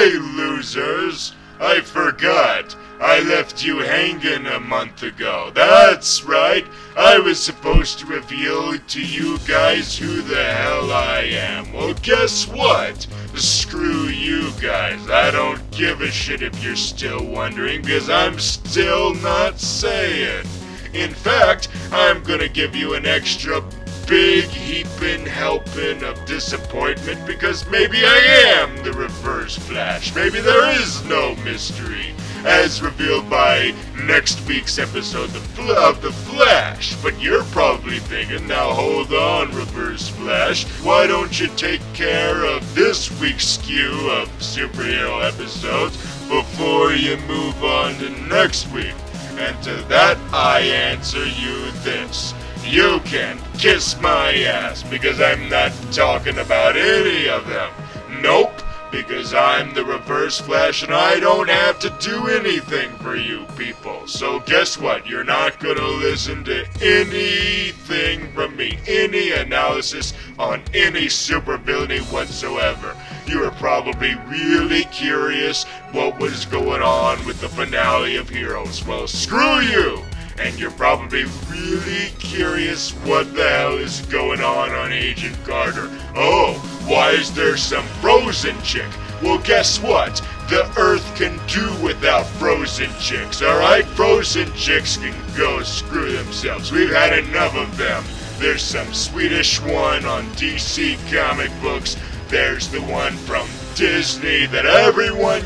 Hey, losers! I forgot. I left you hanging a month ago. That's right. I was supposed to reveal to you guys who the hell I am. Well, guess what? Screw you guys. I don't give a shit if you're still wondering, because I'm still not saying. In fact, I'm gonna give you an extra big heaping helping of disappointment, because maybe I am the Reverse Flash. Maybe there is no mystery, as revealed by next week's episode of The Flash. But you're probably thinking, now hold on, Reverse Flash, why don't you take care of this week's skew of superhero episodes before you move on to next week? And to that I answer you this. You can kiss my ass, because I'm not talking about any of them. Nope, because I'm the Reverse Flash and I don't have to do anything for you people. So guess what? You're not gonna listen to anything from me, any analysis on any supervillainy whatsoever. You were probably really curious what was going on with the finale of Heroes. Well, screw you! And you're probably really curious what the hell is going on Agent Carter. Oh, why is there some frozen chick? Well, guess what? The Earth can do without frozen chicks, alright? Frozen chicks can go screw themselves. We've had enough of them. There's some Swedish one on DC comic books. There's the one from Disney that everyone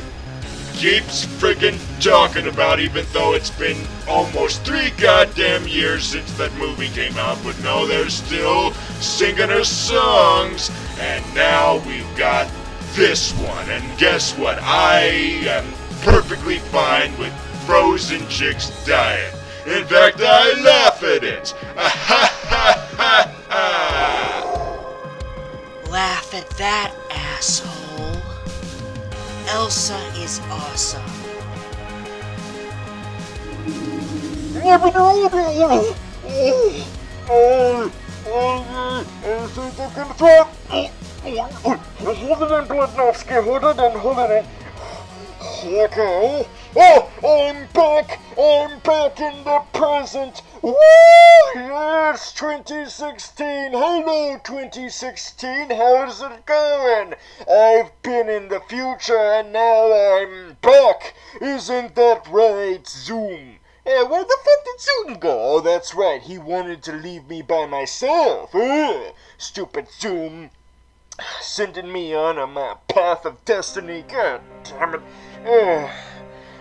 keeps friggin' talking about, even though it's been almost 3 goddamn years since that movie came out. But no, they're still singing her songs. And now we've got this one. And guess what? I am perfectly fine with frozen chicks dying. In fact, I laugh at it. Laugh at that, asshole. Elsa is awesome. Okay. Oh, I'm back in the present. Woo! Yes, 2016. Hello, 2016. How's it going? I've been in the future and now I'm back. Isn't that right, Zoom? Hey, where the fuck did Zoom go? Oh, that's right. He wanted to leave me by myself. Stupid Zoom. Sending me on my path of destiny. God damn it.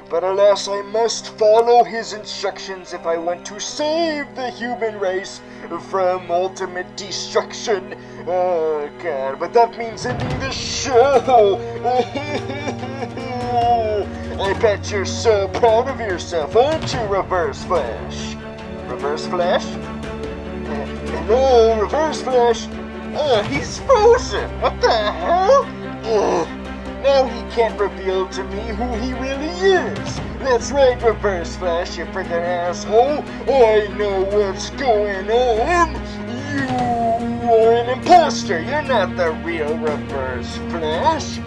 But alas, I must follow his instructions if I want to save the human race from ultimate destruction. Oh, God, but that means ending the show. I bet you're so proud of yourself, aren't you, Reverse Flash? Reverse Flash? Hello, Reverse Flash? He's frozen. What the hell? Now he can't reveal to me who he really is. That's right, Reverse Flash, you freaking asshole. I know what's going on. You are an imposter. You're not the real Reverse Flash.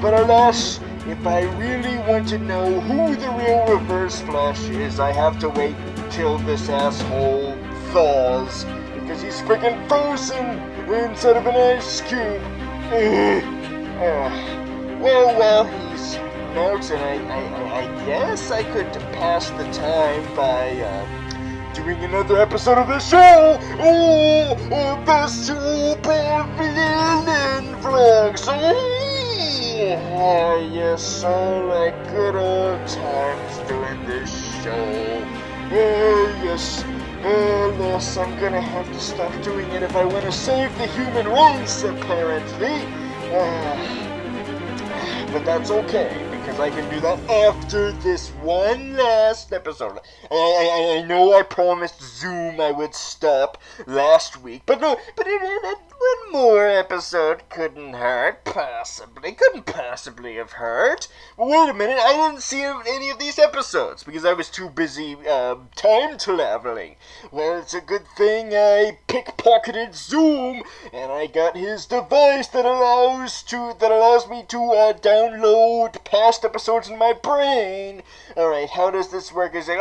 But alas, if I really want to know who the real Reverse Flash is, I have to wait until this asshole thaws. Because he's freaking frozen inside of an ice cube. Well, he's melting. I guess I could pass the time by doing another episode of the show. The Super Vlillain vlogs. Yes, all like good old times doing this show. Yes. Unless I'm gonna have to stop doing it if I want to save the human race, apparently. But that's okay, because I can do that after this one last episode. I know I promised Zoom I would stop last week, but no, but one more episode couldn't hurt, possibly. Couldn't possibly have hurt. But wait a minute, I didn't see any of these episodes because I was too busy time traveling. Well, it's a good thing I pickpocketed Zoom and I got his device that allows me to download past episodes in my brain. All right, how does this work? Is it?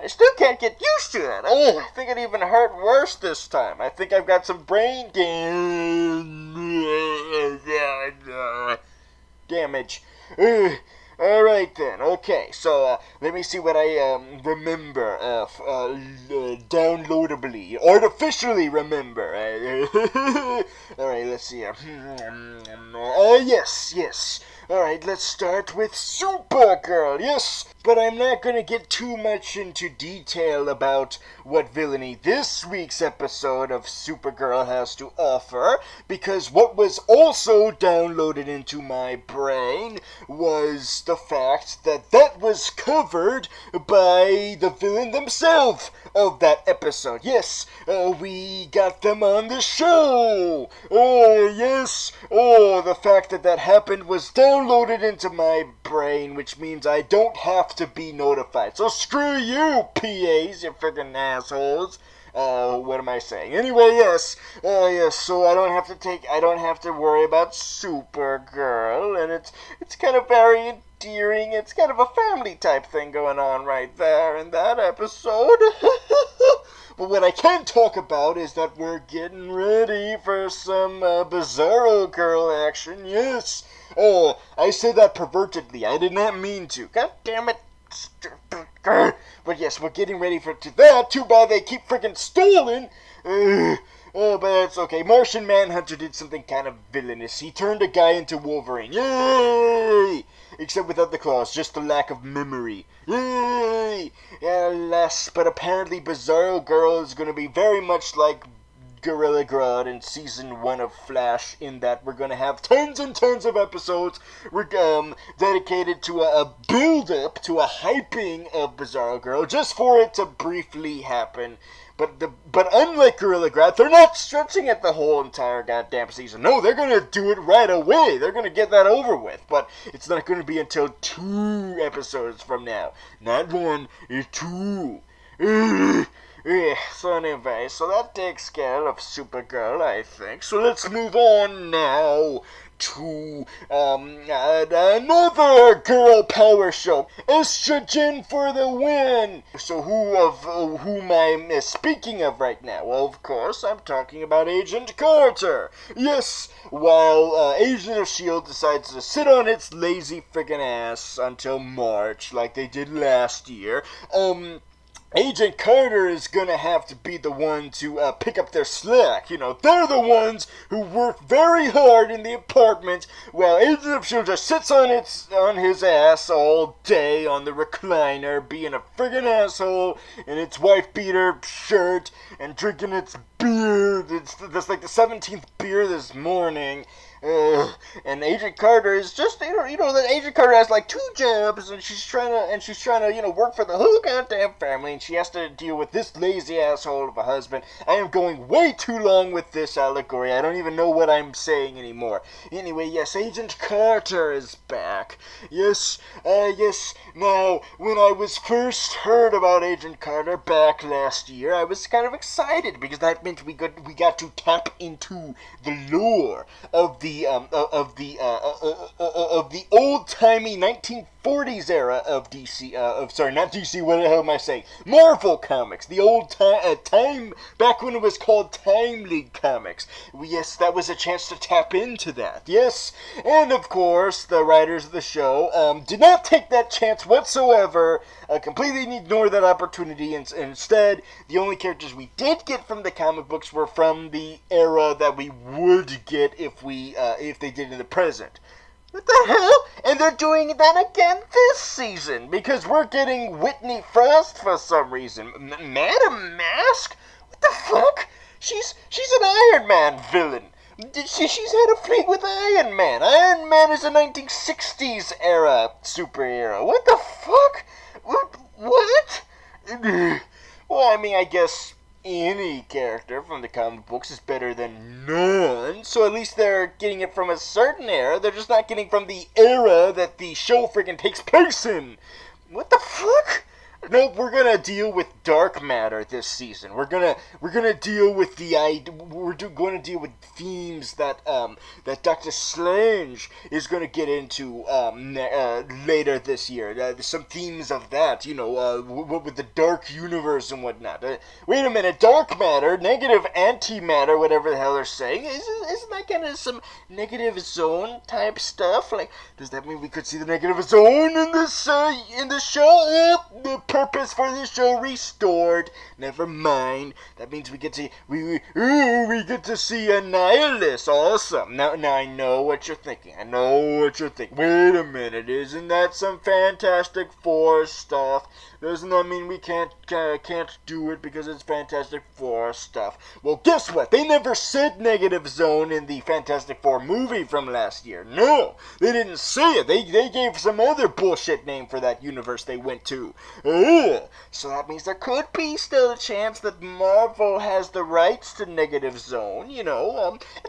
I still can't get used to that. I think it even hurt worse this time. I think I've got some brain damage. Alright then, okay, so let me see what I remember, downloadably, artificially remember. Alright, let's see here. Yes. Alright, let's start with Supergirl, yes, but I'm not going to get too much into detail about what villainy this week's episode of Supergirl has to offer, because what was also downloaded into my brain was the fact that was covered by the villain themselves of that episode. Yes, we got them on the show. Oh, yes. Oh, the fact that happened was downloaded into my brain, which means I don't have to be notified. So screw you, PAs, you friggin' assholes. What am I saying? Anyway, yes, so I don't have to worry about Supergirl, and it's kind of very endearing. It's kind of a family type thing going on right there in that episode. But what I can talk about is that we're getting ready for some Bizarro Girl action, yes. Oh, I said that pervertedly. I did not mean to. God damn it. But yes, we're getting ready for that. Too bad they keep freaking stealing. But that's okay. Martian Manhunter did something kind of villainous. He turned a guy into Wolverine. Yay! Except without the claws, just the lack of memory. Yay! Alas, but apparently Bizarro Girl is going to be very much like Gorilla Grodd in season 1 of Flash, in that we're going to have tons and tons of episodes dedicated to a build-up, to a hyping of Bizarro Girl, just for it to briefly happen. But unlike Gorilla Grodd, they're not stretching it the whole entire goddamn season. No, they're going to do it right away. They're going to get that over with. But it's not going to be until 2 episodes from now. Not 1, it's 2. So anyway, so that takes care of Supergirl, I think. So let's move on now to another girl power show. Estrogen for the win. So whom I'm speaking of right now? Well, of course, I'm talking about Agent Carter. Yes, while Agent of S.H.I.E.L.D. decides to sit on its lazy friggin' ass until March, like they did last year, Agent Carter is gonna have to be the one to pick up their slack. You know, they're the ones who work very hard in the apartment while Agent of S.H.I.E.L.D. just sits on his ass all day on the recliner, being a friggin' asshole in its wife beater shirt and drinking its beer. That's like the 17th beer this morning. And Agent Carter is just, that Agent Carter has like 2 jobs, and she's trying to, work for the whole goddamn family, and she has to deal with this lazy asshole of a husband. I am going way too long with this allegory. I don't even know what I'm saying anymore. Anyway, yes, Agent Carter is back. Yes. Now, when I was first heard about Agent Carter back last year, I was kind of excited because that meant we got to tap into the lore of the old-timey 1940s era of DC, not DC, what the hell am I saying? Marvel Comics, the old time, back when it was called Time League Comics. Yes, that was a chance to tap into that, yes. And of course, the writers of the show did not take that chance whatsoever, completely ignored that opportunity, and instead, the only characters we did get from the comic books were from the era that we would get if they did in the present. What the hell? And they're doing that again this season, because we're getting Whitney Frost for some reason. Madam Mask? What the fuck? She's an Iron Man villain. She's had a fling with Iron Man. Iron Man is a 1960s era superhero. What the fuck? What? Well, I mean, I guess any character from the comic books is better than none. So at least they're getting it from a certain era. They're just not getting from the era that the show friggin' takes place in. What the fuck? No, we're gonna deal with dark matter this season. We're gonna deal with going to deal with themes that that Doctor Strange is gonna get into later this year. Some themes of that, with the dark universe and whatnot. Wait a minute, dark matter, negative antimatter, whatever the hell they're saying, isn't that kind of some negative zone type stuff? Like, does that mean we could see the negative zone in this show? The purpose for this show restored. Never mind. That means we get to see Annihilus. Awesome. Now I know what you're thinking. Wait a minute. Isn't that some Fantastic Four stuff? Doesn't that mean we can't do it because it's Fantastic Four stuff? Well, guess what? They never said negative zone in the Fantastic Four movie from last year. No, they didn't say it. They gave some other bullshit name for that universe they went to. So that means there could be still a chance that Marvel has the rights to negative zone, and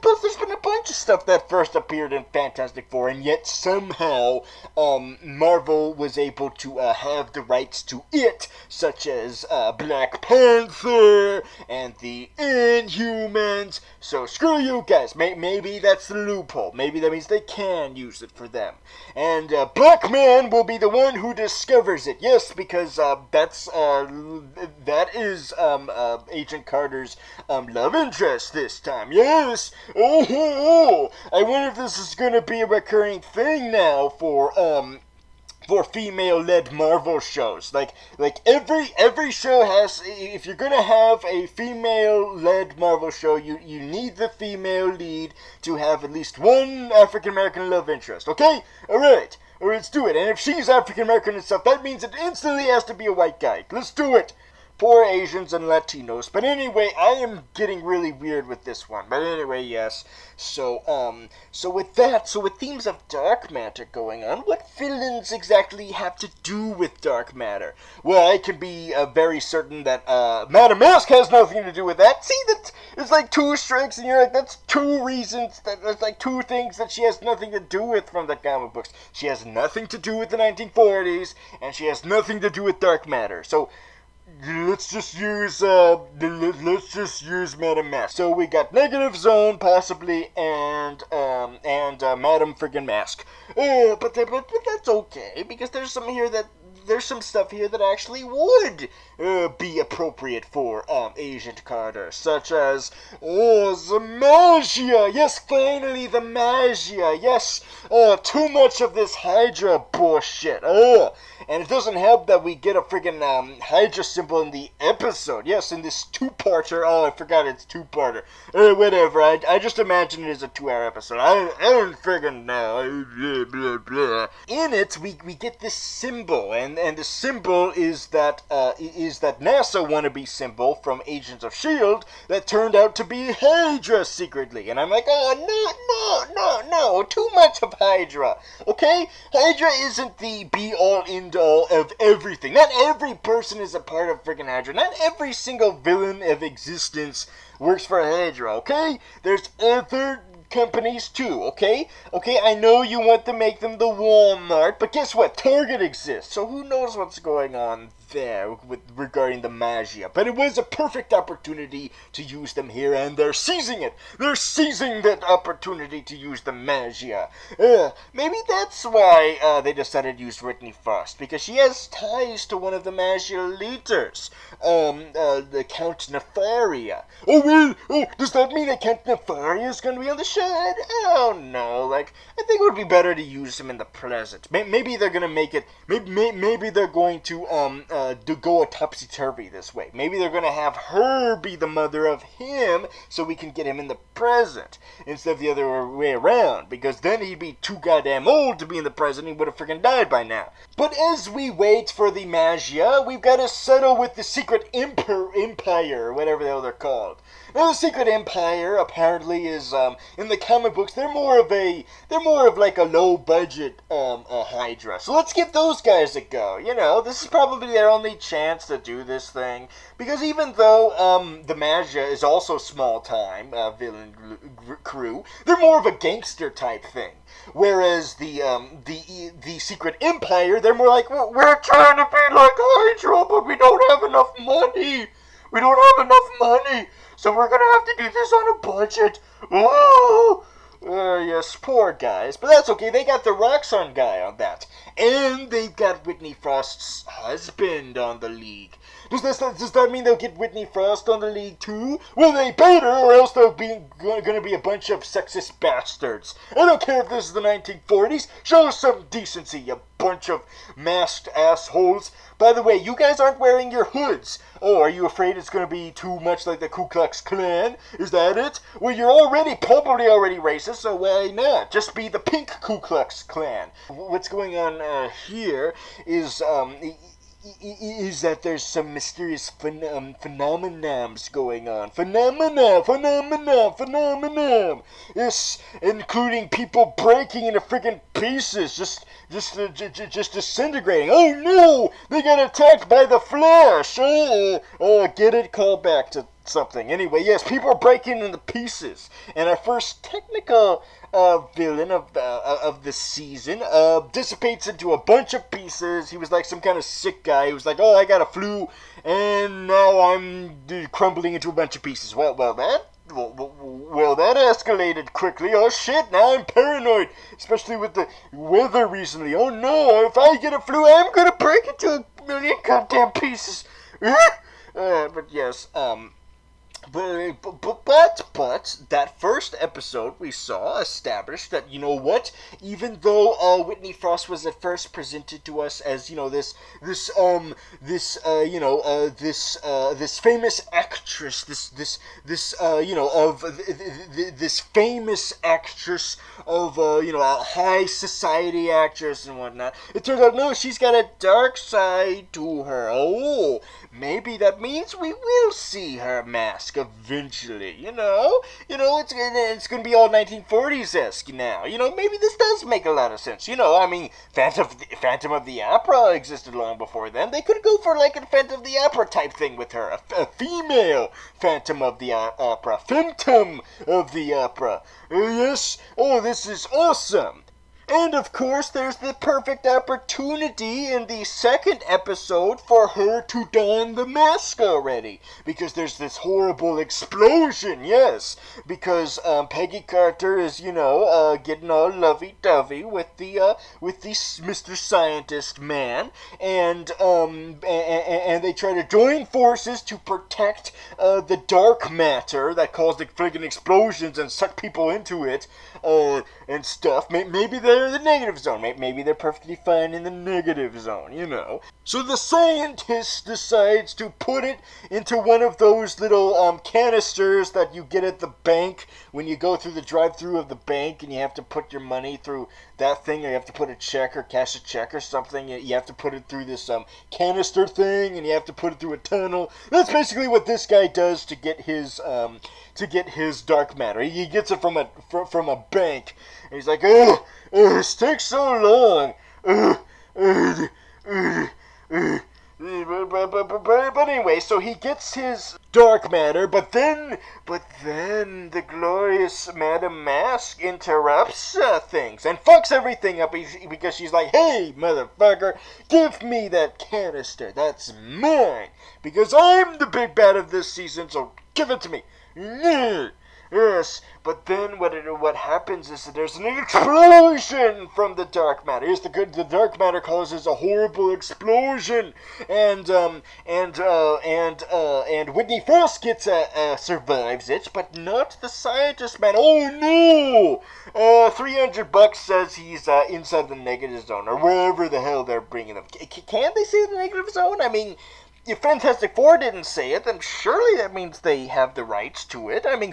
plus there's been a bunch of stuff that first appeared in Fantastic Four, and yet somehow Marvel was able to have the rights to it, such as Black Panther and the Inhumans. So screw you guys. Maybe that's the loophole. Maybe that means they can use it for them. And Black Man will be the one who discovers it. Yes, because that is Agent Carter's love interest this time. Yes. Oh, I wonder if this is gonna be a recurring thing now for female-led Marvel shows. Like every show has, if you're gonna have a female-led Marvel show, you need the female lead to have at least one African-American love interest, okay? Alright, let's do it. And if she's African-American and stuff, that means it instantly has to be a white guy. Let's do it. Poor Asians and Latinos. But anyway, I am getting really weird with this one. But anyway, yes. So with themes of dark matter going on, what villains exactly have to do with dark matter? Well, I can be very certain that Madam Mask has nothing to do with that. See, that it's like two strikes, and you're like, that's two reasons. That's like two things that she has nothing to do with from the comic books. She has nothing to do with the 1940s, and she has nothing to do with dark matter. So let's just use Madam Mask. So we got Negative Zone possibly, and Madam friggin' Mask. But that's okay, because there's some stuff here that actually would be appropriate for Agent Carter, such as the magia. Yes, finally the magia. Yes, too much of this Hydra bullshit. And it doesn't help that we get a friggin' Hydra symbol in the episode. Yes, in this two-parter. Oh, I forgot it's two-parter. Whatever. I just imagine it as a 2-hour episode. I don't friggin' know. Blah, blah, blah. In it, we get this symbol, and the symbol is that NASA wannabe symbol from Agents of S.H.I.E.L.D. that turned out to be Hydra secretly. And I'm like, no, too much of Hydra. Okay? Hydra isn't the be-all, end-all of everything. Not every person is a part of friggin' Hydra. Not every single villain of existence works for Hydra, okay? There's other companies too, okay? Okay, I know you want to make them the Walmart, but guess what? Target exists, so who knows what's going on there regarding the magia. But it was a perfect opportunity to use them here, and they're seizing it. They're seizing that opportunity to use the magia. Maybe that's why they decided to use Whitney first, because she has ties to one of the magia leaders, the Count Nefaria. Does that mean that Count Nefaria is going to be on the show? I don't know. Like, I think it would be better to use him in the present. Maybe they're going to make it. Maybe they're going to go a topsy-turvy this way. Maybe they're going to have her be the mother of him so we can get him in the present instead of the other way around, because then he'd be too goddamn old to be in the present. He would have freaking died by now. But as we wait for the magia, we've got to settle with the secret empire, whatever the hell they're called. Now, the Secret Empire apparently is in the comic books. They're more of like a low budget Hydra. So let's give those guys a go. You know, this is probably their only chance to do this thing, because even though the Magia is also small time villain crew, they're more of a gangster type thing. Whereas the Secret Empire, they're more like, well, we're trying to be like Hydra, but we don't have enough money. We don't have enough money, so we're gonna have to do this on a budget. Oh, yes, poor guys. But that's okay, they got the Roxxon guy on that. And they've got Whitney Frost's husband on the League. Does that mean they'll get Whitney Frost on the League too? Well, they better, or else they'll be gonna be a bunch of sexist bastards. I don't care if this is the 1940s. Show some decency, you bunch of masked assholes. By the way, you guys aren't wearing your hoods. Oh, are you afraid it's gonna be too much like the Ku Klux Klan? Is that it? Well, you're probably already racist, so why not? Just be the pink Ku Klux Klan. What's going on here is that there's some mysterious phenomenons going on. Phenomena. Yes, including people breaking into freaking pieces, just disintegrating. Oh no! They got attacked by the Flash. Get it? Call back to something. Anyway, yes, people are breaking into pieces. And our first technical villain of the season dissipates into a bunch of pieces. He was like some kind of sick guy. He was like, oh, I got a flu, and now I'm crumbling into a bunch of pieces. Well, that escalated quickly. Oh shit, now I'm paranoid, especially with the weather recently. Oh no, if I get a flu, I'm gonna break into a million goddamn pieces. But yes, But that first episode we saw established that, you know what, even though Whitney Frost was at first presented to us as, you know, this famous actress, this famous actress of a high society actress and whatnot, it turns out no, she's got a dark side to her. Oh, maybe that means we will see her mask eventually, you know, it's gonna be all 1940s-esque now, maybe this does make a lot of sense, I mean, Phantom of the Opera existed long before then. They could go for like a Phantom of the Opera type thing with her, a female Phantom of the Opera, Phantom of the Opera, yes, oh, this is awesome. And of course, there's the perfect opportunity in the second episode for her to don the mask already. Because there's this horrible explosion, yes. Because Peggy Carter is, getting all lovey-dovey with the Mr. Scientist man. And they try to join forces to protect the dark matter that caused the friggin' explosions and suck people into it. And stuff. Maybe they're in the negative zone. Maybe they're perfectly fine in the negative zone, So the scientist decides to put it into one of those little canisters that you get at the bank when you go through the drive-thru of the bank and you have to put your money through that thing, or you have to put a check or cash a check or something. You have to put it through this canister thing, and you have to put it through a tunnel. That's basically what this guy does to get his dark matter. He gets it from a bank. And he's like, this takes so long. But anyway, so he gets his dark matter, but then the glorious Madame Mask interrupts things and fucks everything up because she's like, hey, motherfucker, give me that canister. That's mine. Because I'm the big bad of this season, so give it to me. Yes, but then what happens is that there's an explosion from the dark matter. The dark matter causes a horrible explosion, and Whitney Frost survives it, but not the scientist man. Oh no! $300 says he's inside the negative zone, or wherever the hell they're bringing him. Can they say the negative zone? I mean, if Fantastic Four didn't say it, then surely that means they have the rights to it. I mean,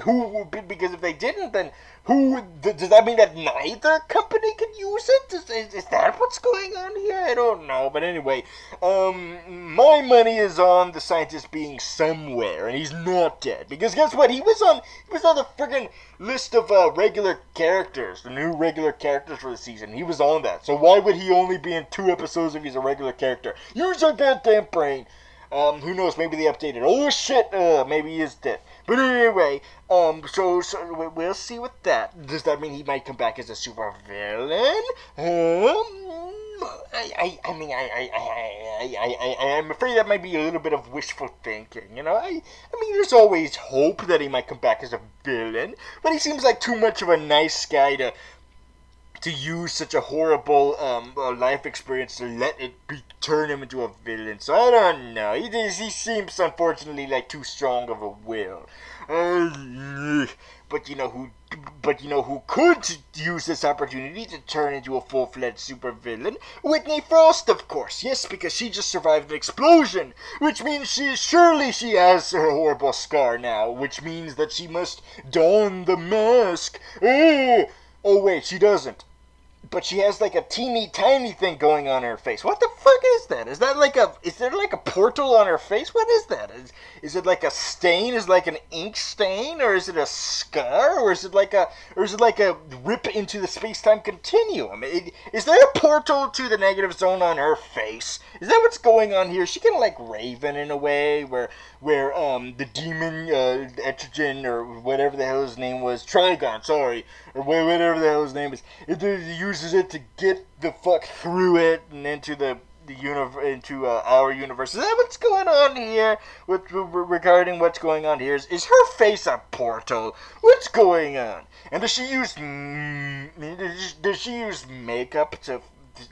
because if they didn't, then does that mean that neither company can use it? Is that what's going on here? I don't know. But anyway, my money is on the scientist being somewhere, and he's not dead. Because guess what? He was on the friggin' list of regular characters, the new regular characters for the season. He was on that. So why would he only be in 2 episodes if he's a regular character? Use your goddamn brain. Who knows? Maybe they updated. Oh shit! Maybe he is dead. But anyway, so we'll see with that. Does that mean he might come back as a super villain? I'm afraid that might be a little bit of wishful thinking. You know, I mean, there's always hope that he might come back as a villain, but he seems like too much of a nice guy to use such a horrible life experience to let it turn him into a villain. So I don't know. He seems, unfortunately, like too strong of a will. But you know who could use this opportunity to turn into a full-fledged supervillain? Whitney Frost, of course. Yes, because she just survived an explosion, which means she has her horrible scar now, which means that she must don the mask. Oh wait, she doesn't. But she has like a teeny tiny thing going on her face. What the fuck is that? Is there like a portal on her face? What is that? Is it like a stain? Is it like an ink stain? Or is it a scar? Or is it like a rip into the space-time continuum? Is there a portal to the negative zone on her face? Is that what's going on here? Is she kind of like Raven in a way, where the demon Etrigan, or whatever the hell his name was, Trigon, sorry, or whatever the hell his name is, it uses it to get the fuck through it and into into our universe. Is that what's going on here? Regarding what's going on here, is her face a portal? What's going on? And does she use makeup to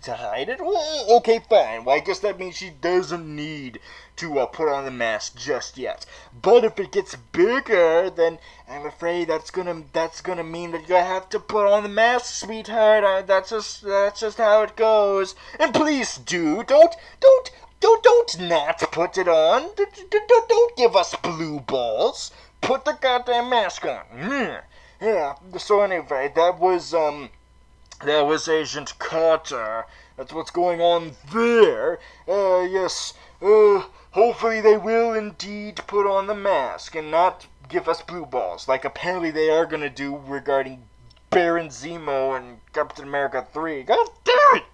hide it? Well, okay, fine. Well, I guess that means she doesn't need to put on the mask just yet. But if it gets bigger, then I'm afraid that's gonna mean that you have to put on the mask, sweetheart. That's just how it goes. And please don't not put it on. Don't give us blue balls. Put the goddamn mask on. Yeah. So anyway, that was Agent Carter. That's what's going on there. Yes. Hopefully they will indeed put on the mask and not give us blue balls, like apparently they are gonna do regarding Baron Zemo and Captain America 3. God damn it!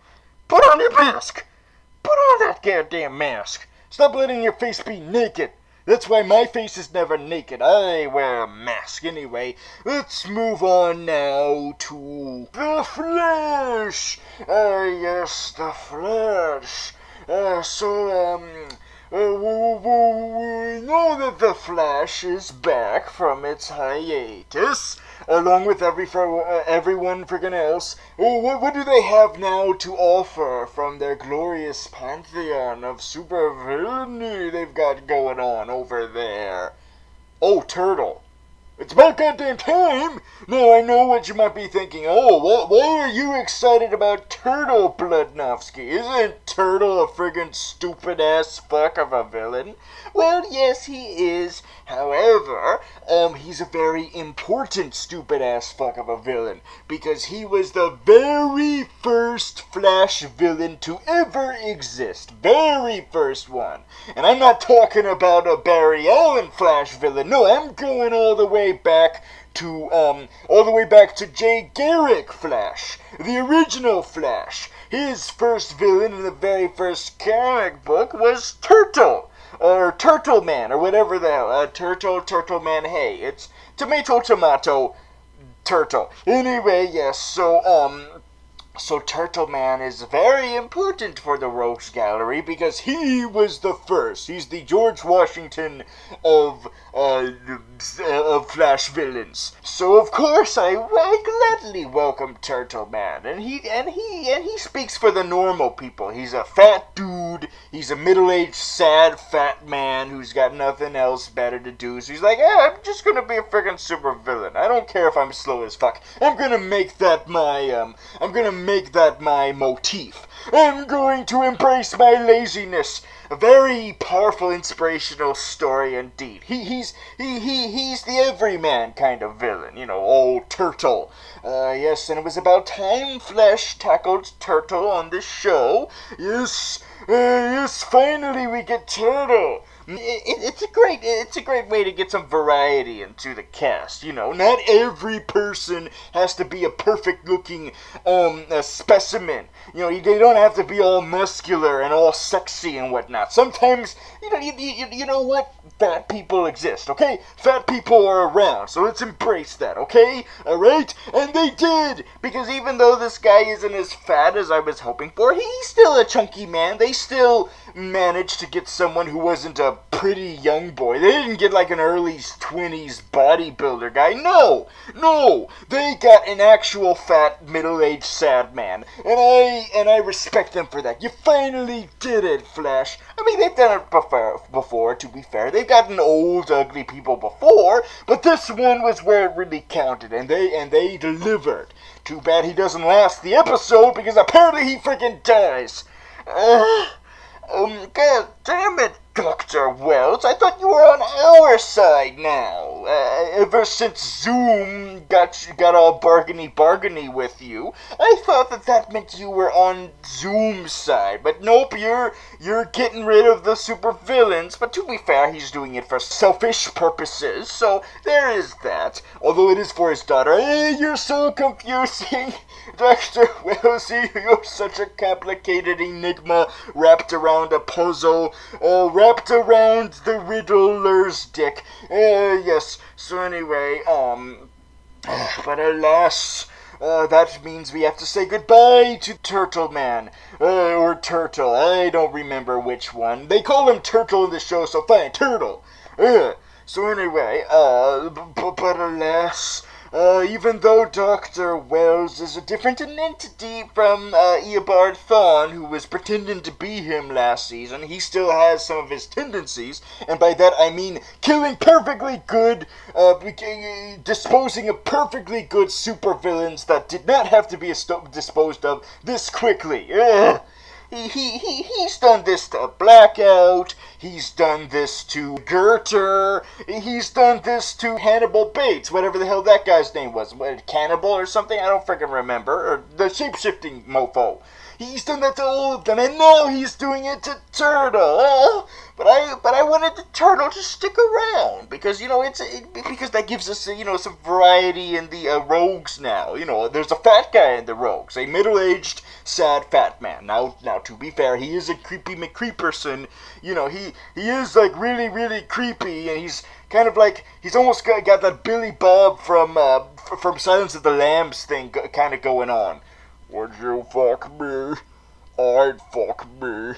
Put on your mask! Put on that goddamn mask! Stop letting your face be naked! That's why my face is never naked. I wear a mask anyway. Let's move on now to The Flash! Yes, The Flash. We know that The Flash is back from its hiatus, along with everyone friggin' else. What do they have now to offer from their glorious pantheon of supervillainy they've got going on over there? Oh, Turtle. It's about goddamn time! Now I know what you might be thinking. Oh, why are you excited about Turtle, Bludnovsky? Isn't Turtle a friggin' stupid-ass fuck of a villain? Well, yes, he is. However, he's a very important stupid-ass fuck of a villain, because he was the very first Flash villain to ever exist. Very first one. And I'm not talking about a Barry Allen Flash villain. No, I'm going all the way back to Jay Garrick Flash, the original Flash. His first villain in the very first comic book was Turtle, or Turtle Man, or whatever the hell. Turtle Man, hey, it's tomato, turtle. Anyway, yes, so Turtle Man is very important for the Rogues Gallery because he was the first. He's the George Washington of Flash villains. So of course I gladly welcome Turtle Man, and he speaks for the normal people. He's a fat dude. He's a middle-aged, sad, fat man who's got nothing else better to do. So he's like, I'm just gonna be a freaking super villain. I don't care if I'm slow as fuck. I'm gonna make that my make that my motif. I'm going to embrace my laziness. A very powerful, inspirational story indeed. He's the everyman kind of villain, old Turtle. Yes, and it was about time Flesh tackled Turtle on this show. Yes, finally we get Turtle. It's a great way to get some variety into the cast. Not every person has to be a perfect looking specimen. They don't have to be all muscular and all sexy and whatnot. Sometimes, you know what? Fat people exist, okay? Fat people are around, so let's embrace that, okay? Alright? And they did! Because even though this guy isn't as fat as I was hoping for, he's still a chunky man. They still managed to get someone who wasn't a pretty young boy. They didn't get like an early 20s bodybuilder guy. No! They got an actual fat, middle-aged sad man. And I respect them for that. You finally did it, Flash. I mean, they've done it before, to be fair. They've gotten old, ugly people before, but this one was where it really counted, and they delivered. Too bad he doesn't last the episode, because apparently he freaking dies. God damn it, Dr. Wells. I thought you were on our side now. Ever since Zoom got all bargainy with you, I thought that meant you were on Zoom's side. But nope, you're getting rid of the supervillains. But to be fair, he's doing it for selfish purposes, so there is that. Although it is for his daughter. Hey, you're so confusing. Dr. Wells, you're such a complicated enigma wrapped around a puzzle, wrapped around the Riddler's dick. Yes, so anyway, but alas, that means we have to say goodbye to Turtle Man, or Turtle, I don't remember which one. They call him Turtle in the show, so fine, Turtle. So anyway, but alas, even though Dr. Wells is a different entity from Eobard Thawne, who was pretending to be him last season, he still has some of his tendencies, and by that I mean killing perfectly good, disposing of perfectly good supervillains that did not have to be disposed of this quickly. He's done this to Blackout, he's done this to Gerter, he's done this to Hannibal Bates, whatever the hell that guy's name was, Cannibal or something, I don't freaking remember, or the shape-shifting mofo. He's done that to all of them, and now he's doing it to Turtle. But I wanted the Turtle to stick around because because that gives us some variety in the rogues now. There's a fat guy in the rogues, a middle-aged sad fat man. Now to be fair, he is a creepy McCreeperson. He is like really really creepy, and he's kind of like he's almost got that Billy Bob from Silence of the Lambs thing kind of going on. Would you fuck me? I'd fuck me.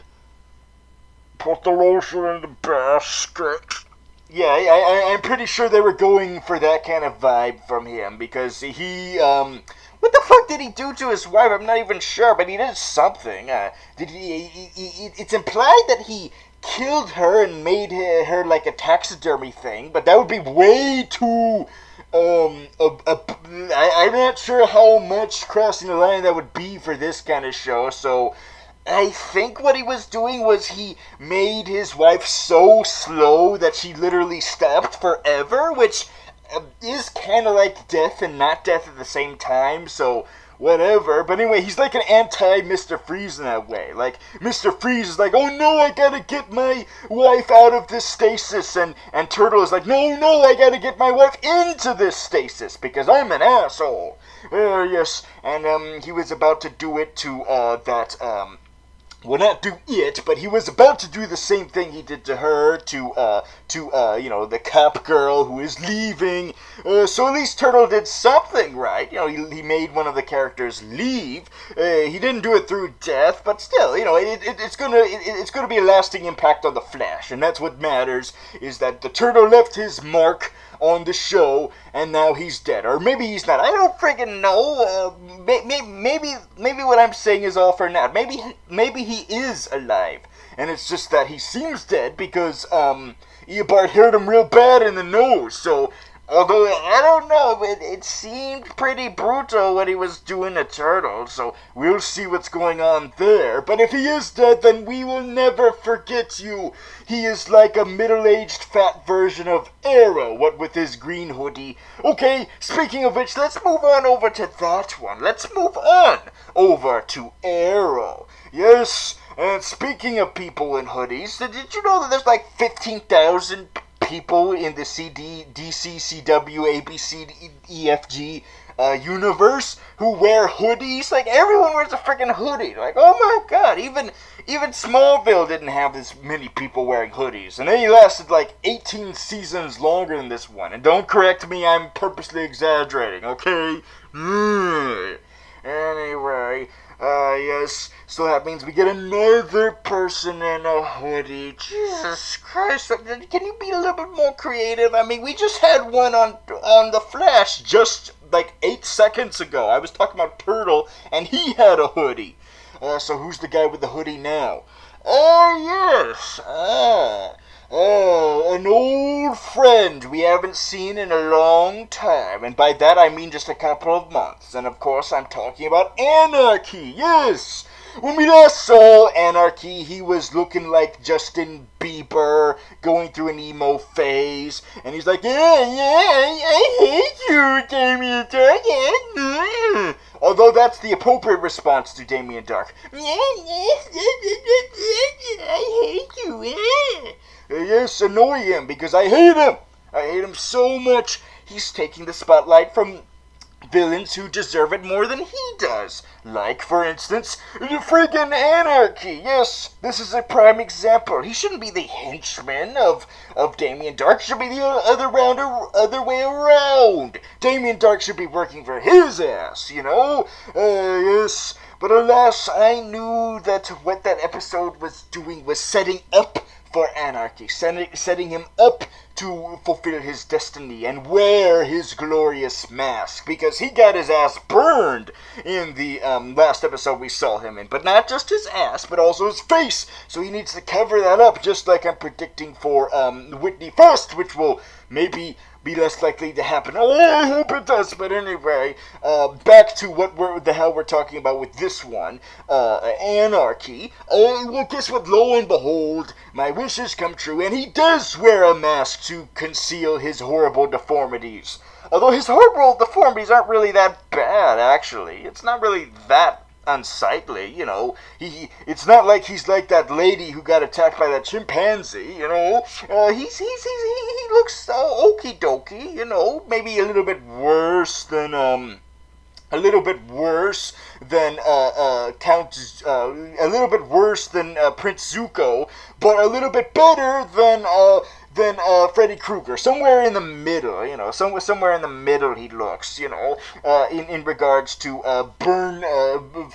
Put the lotion in the basket. Yeah, I'm pretty sure they were going for that kind of vibe from him because he, what the fuck did he do to his wife? I'm not even sure, but he did something. It's implied that he killed her and made her like a taxidermy thing, but that would be way too... I'm not sure how much crossing the line that would be for this kind of show, so I think what he was doing was he made his wife so slow that she literally stopped forever, which is kind of like death and not death at the same time, so whatever. But anyway, he's like an anti-Mr. Freeze in that way. Like, Mr. Freeze is like, oh no, I gotta get my wife out of this stasis. And Turtle is like, no, I gotta get my wife into this stasis because I'm an asshole. Yes, and he was about to do it to well, not do it, but he was about to do the same thing he did to her, to the cop girl who is leaving. So at least Turtle did something right. He made one of the characters leave. He didn't do it through death, but still, it's gonna be a lasting impact on the Flash, and that's what matters. Is that the Turtle left his mark on the show, and now he's dead. Or maybe he's not. I don't freaking know. Maybe what I'm saying is all for naught. Maybe he is alive, and it's just that he seems dead because Eobard hurt him real bad in the nose. So Although, I don't know, it seemed pretty brutal when he was doing a turtle, so we'll see what's going on there. But if he is dead, then we will never forget you. He is like a middle-aged fat version of Arrow, what with his green hoodie. Okay, speaking of which, let's move on over to that one. Let's move on over to Arrow. Yes, and speaking of people in hoodies, did you know that there's like 15,000 people in the DC, CW, ABC, EFG universe who wear hoodies? Like, everyone wears a freaking hoodie. Like, oh my god, even Smallville didn't have this many people wearing hoodies. And they lasted like 18 seasons longer than this one. And don't correct me, I'm purposely exaggerating, okay? Anyway, yes, so that means we get another person in a hoodie. Jesus Christ, can you be a little bit more creative? I mean, we just had one on The Flash just like 8 seconds ago. I was talking about Turtle, and he had a hoodie. So who's the guy with the hoodie now? Yes, an old friend we haven't seen in a long time, and by that I mean just a couple of months. And of course I'm talking about Anarchy, yes! When we last saw Anarchy, he was looking like Justin Bieber, going through an emo phase, and he's like, yeah, I hate you, Damien Dark, yeah. Although that's the appropriate response to Damien Dark. I hate you, yeah. Yes, annoy him, because I hate him. I hate him so much. He's taking the spotlight from villains who deserve it more than he does. Like, for instance, the friggin' Anarchy. Yes, this is a prime example. He shouldn't be the henchman of Damien Dark. Should be the other way around. Damien Dark should be working for his ass, you know? Yes, but alas, I knew that what that episode was doing was setting up for Anarchy, setting him up to fulfill his destiny and wear his glorious mask, because he got his ass burned in the last episode we saw him in. But not just his ass, but also his face, so he needs to cover that up, just like I'm predicting for Whitney First, which will maybe be less likely to happen. Oh, I hope it does. But anyway, back to what the hell we're talking about with this one, Anarchy. Well, guess what? Lo and behold, my wishes come true, and he does wear a mask to conceal his horrible deformities. Although his horrible deformities aren't really that bad, actually. It's not really that unsightly, you know. It's not like he's like that lady who got attacked by that chimpanzee, you know. He looks okie dokie, you know. Maybe a little bit worse than Prince Zuko, but a little bit better than Freddy Krueger. Somewhere in the middle, you know. Somewhere in the middle he looks, you know, in regards to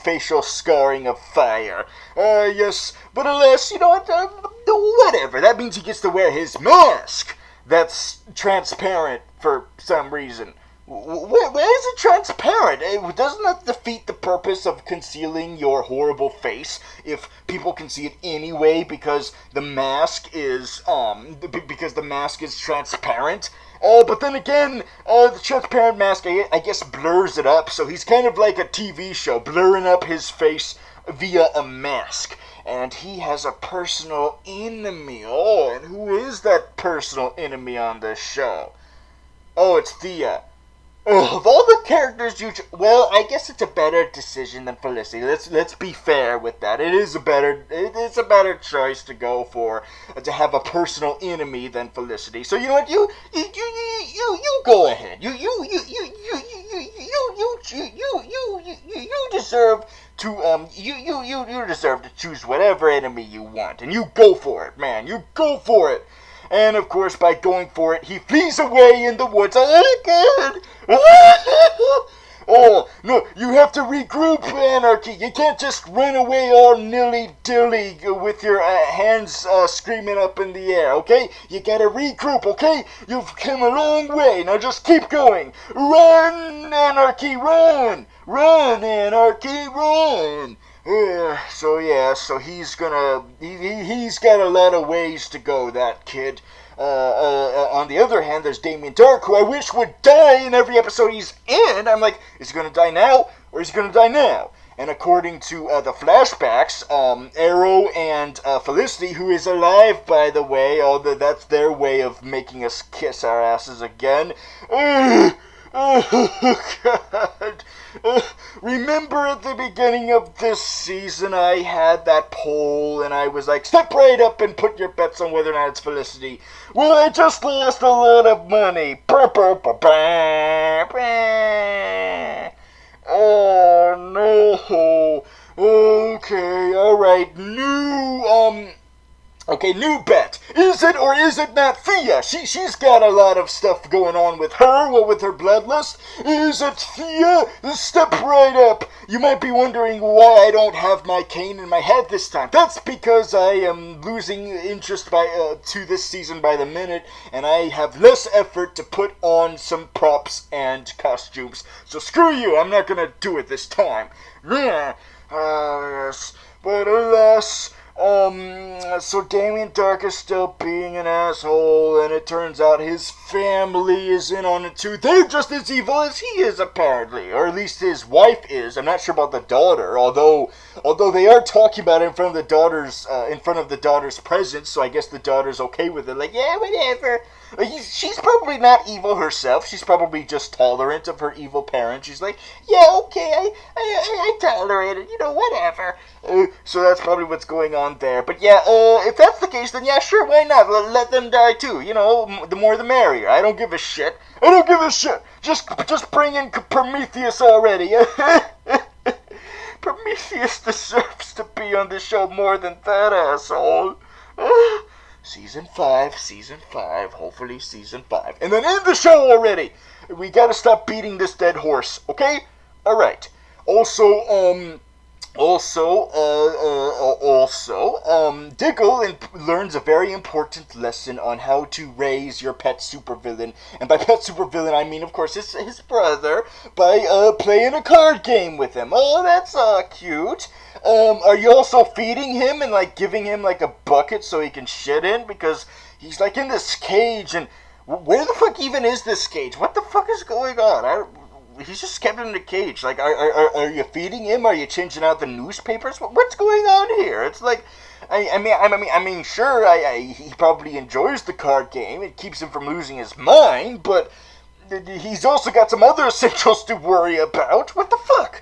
facial scarring of fire. Yes, but alas, you know what, whatever. That means he gets to wear his mask that's transparent for some reason. Where is it transparent? Doesn't that defeat the purpose of concealing your horrible face if people can see it anyway because the mask is transparent? But then again, the transparent mask, I guess, blurs it up, so he's kind of like a TV show, blurring up his face via a mask. And he has a personal enemy. Oh, and who is that personal enemy on this show? Oh, it's Thea. Of all the characters well, I guess it's a better decision than Felicity. Let's be fair with that. It is a better choice to go for, to have a personal enemy than Felicity. So you know what, you go ahead. You deserve to you deserve to choose whatever enemy you want, and you go for it, man. You go for it. And of course, by going for it, he flees away in the woods. Oh, God! Oh, no, you have to regroup, Anarchy. You can't just run away all nilly-dilly with your hands screaming up in the air, okay? You gotta regroup, okay? You've come a long way. Now just keep going. Run, Anarchy, run! Run, Anarchy, run! So he's got a lot of ways to go, that kid. On the other hand, there's Damien Dark, who I wish would die in every episode he's in. I'm like, is he going to die now, or is he going to die now? And according to the flashbacks, Arrow and Felicity, who is alive, by the way, although that's their way of making us kiss our asses again. Oh, God. Remember at the beginning of this season, I had that poll, and I was like, step right up and put your bets on whether or not it's Felicity. Well, I just lost a lot of money. Oh, no. Okay, alright. New bet. Is it or is it not Thea? She's got a lot of stuff going on with her, with her bloodlust. Is it Thea? Step right up. You might be wondering why I don't have my cane in my head this time. That's because I am losing interest to this season by the minute, and I have less effort to put on some props and costumes. So screw you, I'm not gonna do it this time. Yeah. Yes. But alas... so Damien Dark is still being an asshole, and it turns out his family is in on it too. They're just as evil as he is, apparently, or at least his wife is. I'm not sure about the daughter, although they are talking about it in front of the daughter's presence, so I guess the daughter's okay with it. Like, yeah, whatever. She's probably not evil herself. She's probably just tolerant of her evil parents. She's like, yeah, okay, I tolerate it, whatever. So that's probably what's going on there. But yeah, if that's the case, then yeah, sure, why not? Let them die too. The more the merrier. I don't give a shit. Just bring in Prometheus already. Prometheus deserves to be on the show more than that asshole. Season 5, hopefully Season 5. And then end the show already! We gotta stop beating this dead horse, okay? Alright. Also, Diggle learns a very important lesson on how to raise your pet supervillain. And by pet supervillain, I mean, of course, his brother, by playing a card game with him. Oh, that's cute. Are you also feeding him and, giving him, a bucket so he can shit in? Because he's, in this cage, and where the fuck even is this cage? What the fuck is going on? He's just kept in the cage. Are you feeding him? Are you changing out the newspapers? What's going on here? It's like, sure, he probably enjoys the card game. It keeps him from losing his mind, but he's also got some other essentials to worry about. What the fuck?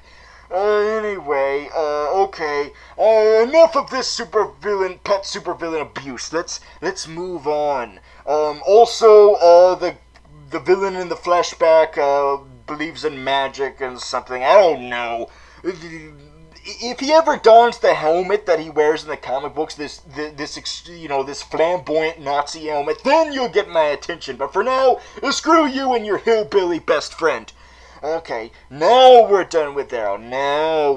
Anyway, okay. Enough of this pet supervillain abuse. Let's move on. The villain in the flashback, believes in magic and something. I don't know. If he ever dons the helmet that he wears in the comic books, this flamboyant Nazi helmet, then you'll get my attention. But for now, screw you and your hillbilly best friend. Okay, now we're done with Arrow. Now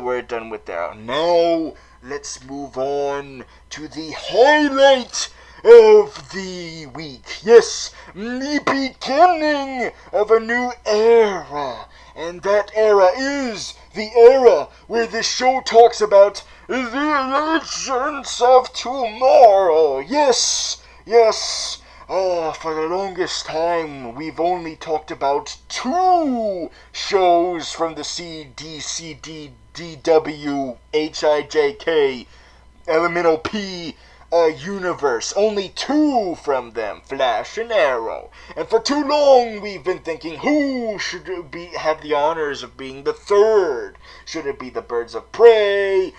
let's move on to the highlight of the week. Yes, the beginning of a new era. And that era is the era where this show talks about the legends of tomorrow. Yes. For the longest time, we've only talked about 2 shows from the CDCDDW, HIJK, Elemental P universe. Only 2 from them, Flash and Arrow. And for too long, we've been thinking, who should have the honors of being the 3rd? Should it be the Birds of Prey?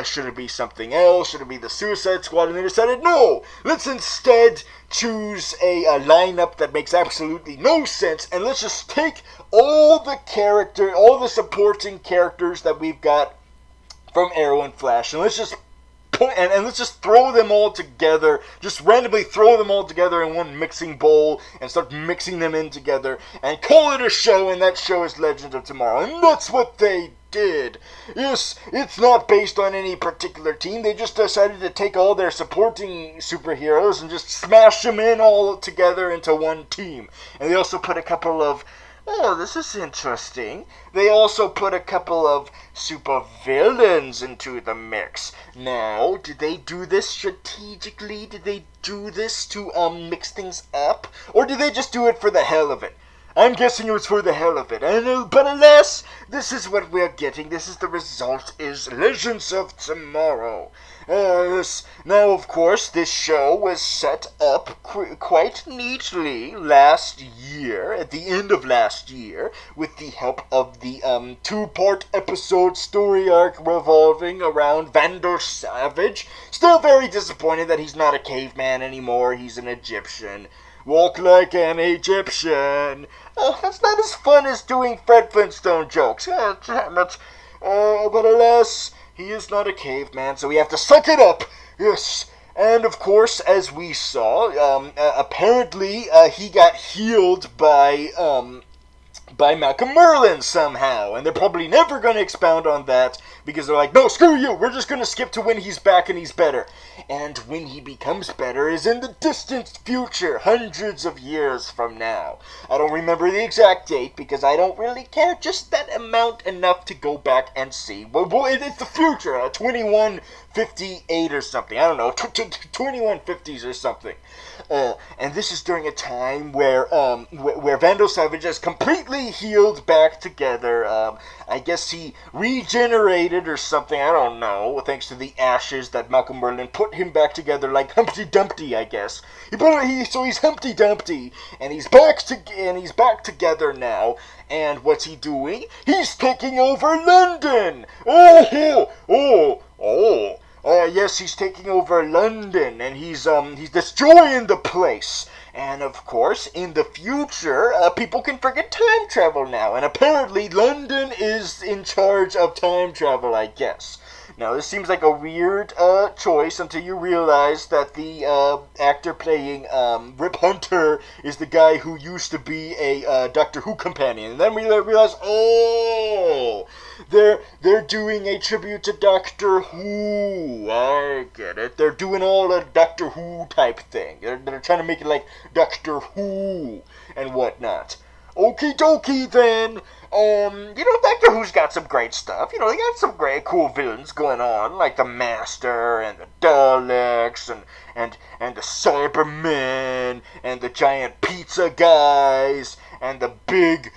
Should it be something else? Should it be the Suicide Squad? And they decided, no! Let's instead choose a lineup that makes absolutely no sense, and let's just take all the supporting characters that we've got from Arrow and Flash, and let's just throw them all together, just randomly throw them all together in one mixing bowl and start mixing them in together and call it a show, and that show is Legends of Tomorrow. And that's what they did. Yes, it's not based on any particular team. They just decided to take all their supporting superheroes and just smash them in all together into one team. And they also put a couple of Oh, this is interesting. They also put a couple of super villains into the mix. Now, did they do this strategically? Did they do this to mix things up? Or did they just do it for the hell of it? I'm guessing it was for the hell of it. But alas, this is what we're getting. This is the result, is Legends of Tomorrow. Yes. Now, of course, this show was set up quite neatly last year, at the end of last year, with the help of the two-part episode story arc revolving around Vandal Savage. Still very disappointed that he's not a caveman anymore. He's an Egyptian. Walk like an Egyptian. That's not as fun as doing Fred Flintstone jokes. But alas, he is not a caveman, so we have to suck it up. Yes. And of course, as we saw, apparently he got healed by Malcolm Merlin somehow, and they're probably never going to expound on that, because they're like, no, screw you, we're just going to skip to when he's back and he's better. And when he becomes better is in the distant future, hundreds of years from now. I don't remember the exact date, because I don't really care, just that amount enough to go back and see. Well, it's the future, 2158 or something, I don't know, 2150s or something. And this is during a time where Vandal Savage is completely healed back together. I guess he regenerated or something, I don't know, thanks to the ashes that Malcolm Merlin put him back together like Humpty Dumpty, I guess. So he's Humpty Dumpty, and he's back together now. And what's he doing? He's taking over London. Yes, he's taking over London, and he's destroying the place. And of course, in the future, people can forget time travel now, and apparently London is in charge of time travel, I guess. Now, this seems like a weird choice until you realize that the actor playing Rip Hunter is the guy who used to be a Doctor Who companion. And then we realize, they're doing a tribute to Doctor Who. I get it. They're doing all a Doctor Who type thing. They're trying to make it like Doctor Who and whatnot. Okie dokie then. Doctor Who's got some great stuff. They got some great cool villains going on, like the Master and the Daleks and the Cybermen and the giant pizza guys and the big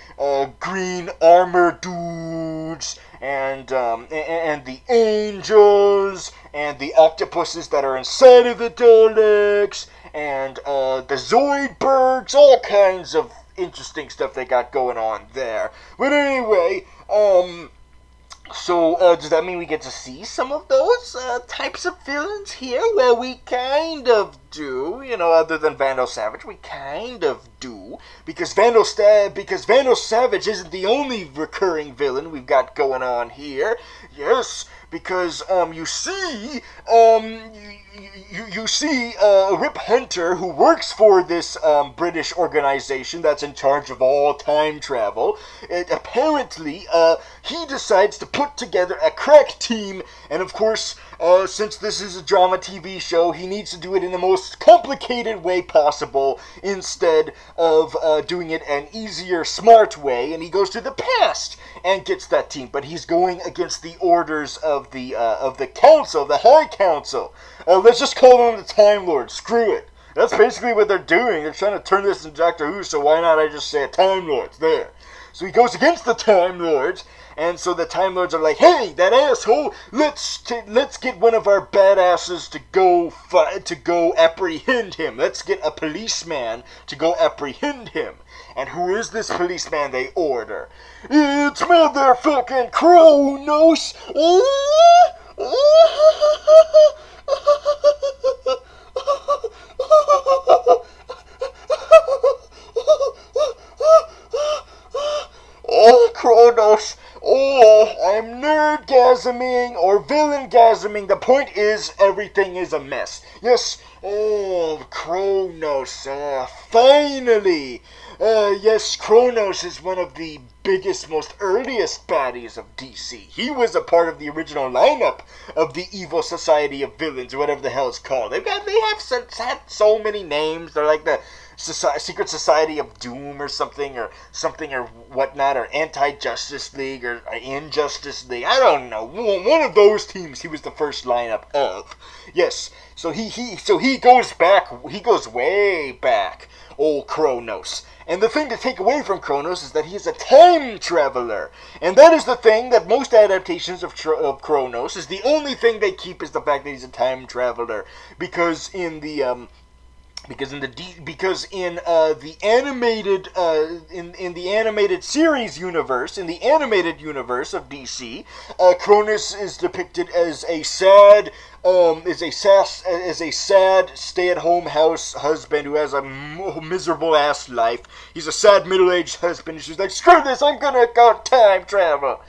green armor dudes and the angels and the octopuses that are inside of the Daleks and the Zoidbergs, all kinds of interesting stuff they got going on there. But anyway, does that mean we get to see some of those types of villains here? Well, we kind of do, other than Vandal Savage, we kind of do, because Vandal Savage isn't the only recurring villain we've got going on here. Yes, because you see Rip Hunter, who works for this British organization that's in charge of all time travel. Apparently, he decides to put together a crack team, and of course, since this is a drama TV show, he needs to do it in the most complicated way possible instead of doing it an easier, smart way, and he goes to the past and gets that team, but he's going against the orders of the council, the High Council. Let's just call them the Time Lords. Screw it. That's basically what they're doing. They're trying to turn this into Doctor Who, so why not I just say Time Lords there? So he goes against the Time Lords, and so the Time Lords are like, hey, that asshole, let's get one of our badasses to go apprehend him. Let's get a policeman to go apprehend him. And who is this policeman they order? It's motherfucking Kronos! Oh, Kronos! Oh, I'm nerdgasming or villaingasming. The point is, everything is a mess. Yes, oh, Kronos, finally! Yes, Kronos is one of the biggest, most earliest baddies of DC. He was a part of the original lineup of the Evil Society of Villains, or whatever the hell it's called. They have had so many names. They're like the Secret Society of Doom or something or whatnot, or Anti-Justice League or Injustice League. I don't know. One of those teams he was the first lineup of. Yes. So he goes back. He goes way back. Old Kronos. And the thing to take away from Kronos is that he is a time traveler. And that is the thing that most adaptations of Kronos is the only thing they keep is the fact that he's a time traveler. Because in the animated series universe, in the animated universe of DC, Cronus is depicted as a sad stay-at-home house husband who has a miserable ass life. He's a sad middle-aged husband. She's like, screw this, I'm gonna go time travel.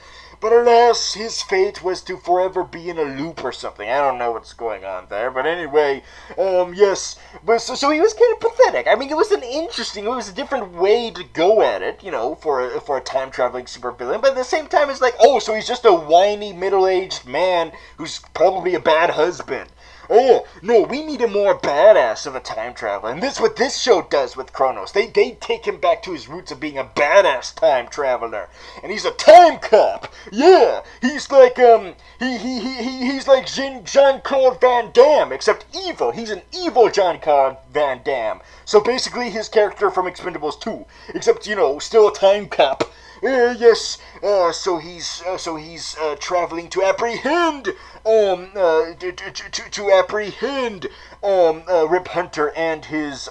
But alas, his fate was to forever be in a loop or something. I don't know what's going on there. But anyway, yes. But so he was kind of pathetic. I mean, it was a different way to go at it, for a time-traveling supervillain. But at the same time, it's like, oh, so he's just a whiny, middle-aged man who's probably a bad husband. Oh, no, we need a more badass of a time traveler. And that's what this show does with Kronos. They take him back to his roots of being a badass time traveler. And he's a time cop. Yeah, he's like, he's like Jean-Claude Van Damme, except evil. He's an evil Jean-Claude Van Damme. So basically his character from Expendables 2, except, still a time cop. Yes, so he's traveling to apprehend Rip Hunter and his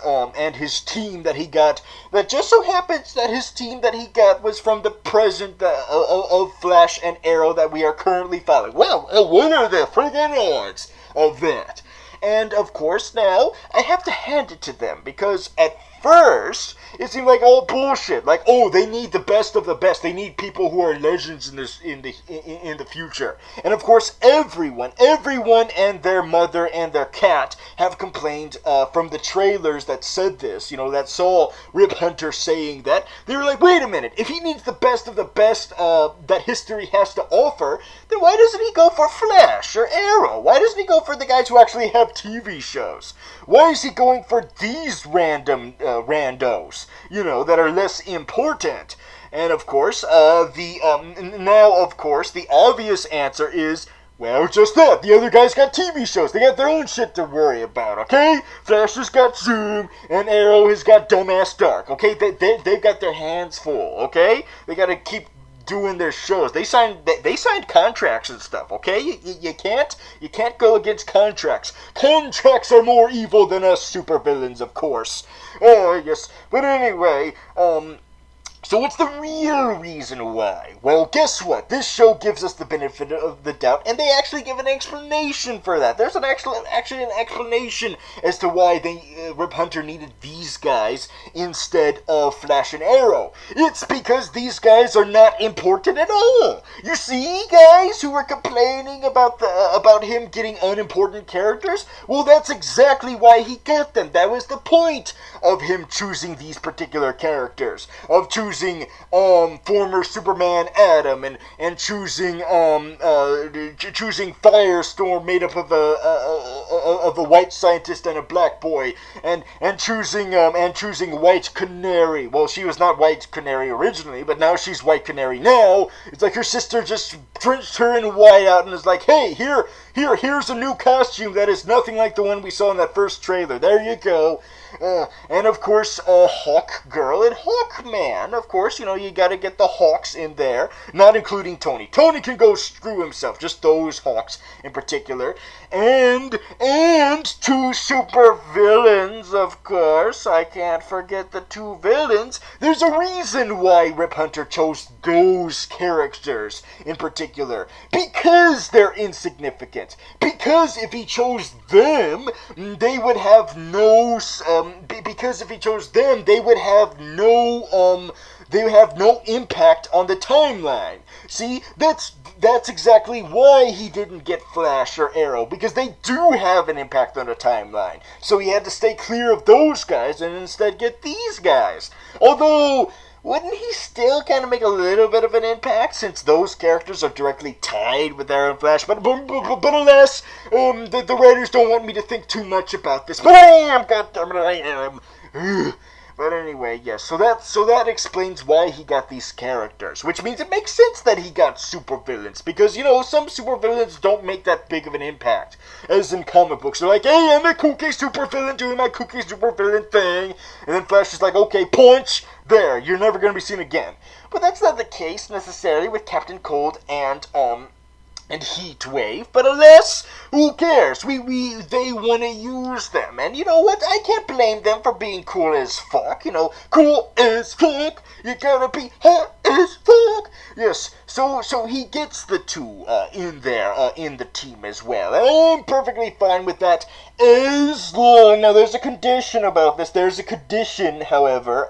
team that he got. That just so happens that his team that he got was from the present of Flash and Arrow that we are currently following. Well, what are the friggin' odds of that? And of course now I have to hand it to them because at first it seemed like all bullshit. Like, oh, they need the best of the best. They need people who are legends in the future. And of course, everyone and their mother and their cat have complained from the trailers that said this. That saw Rip Hunter saying that. They were like, wait a minute. If he needs the best of the best that history has to offer, then why doesn't he go for Flash or Arrow? Why doesn't he go for the guys who actually have TV shows? Why is he going for these random randos, that are less important? And of course, the obvious answer is, well, just that. The other guys got TV shows. They got their own shit to worry about, okay? Flash has got Zoom, and Arrow has got Dumbass Dark, okay? They've got their hands full, okay? They got to keep doing their shows. They signed contracts and stuff, okay? You can't go against contracts. Contracts are more evil than us supervillains, of course. Oh, yes. But anyway, so what's the real reason why? Well, guess what? This show gives us the benefit of the doubt, and they actually give an explanation for that. There's actually an explanation as to why Rip Hunter needed these guys instead of Flash and Arrow. It's because these guys are not important at all. You see, guys who were complaining about him getting unimportant characters? Well, that's exactly why he got them. That was the point of him choosing these particular characters, of choosing former Superman Adam and choosing Firestorm made up of a white scientist and a black boy, and choosing White Canary. Well, she was not White Canary originally, but now she's White Canary now. It's like her sister just drenched her in white out and is like, hey, here's a new costume that is nothing like the one we saw in that first trailer. There you go. And of course, Hawk Girl and Hawk Man. Of course, you gotta get the Hawks in there, not including Tony. Tony can go screw himself, just those Hawks in particular. And two super villains, of course. I can't forget the two villains. There's a reason why Rip Hunter chose those characters in particular. Because they're insignificant. Because if he chose them, they would have no impact on the timeline. See, that's exactly why he didn't get Flash or Arrow, because they do have an impact on the timeline. So he had to stay clear of those guys and instead get these guys. Although, wouldn't he still kind of make a little bit of an impact, since those characters are directly tied with Arrow and Flash? But alas, the writers don't want me to think too much about this. But I am, goddammit, I am. But anyway, yes. So that explains why he got these characters, which means it makes sense that he got supervillains, because some supervillains don't make that big of an impact, as in comic books. They're like, hey, I'm a kooky supervillain doing my kooky supervillain thing, and then Flash is like, okay, punch, there, you're never gonna be seen again. But that's not the case necessarily with Captain Cold and Heat Wave, but alas, who cares? They want to use them, and you know what? I can't blame them for being cool as fuck. Cool as fuck. You gotta be hot as fuck. Yes. So he gets the two in there in the team as well. I'm perfectly fine with that as long. Now there's a condition about this. There's a condition, however,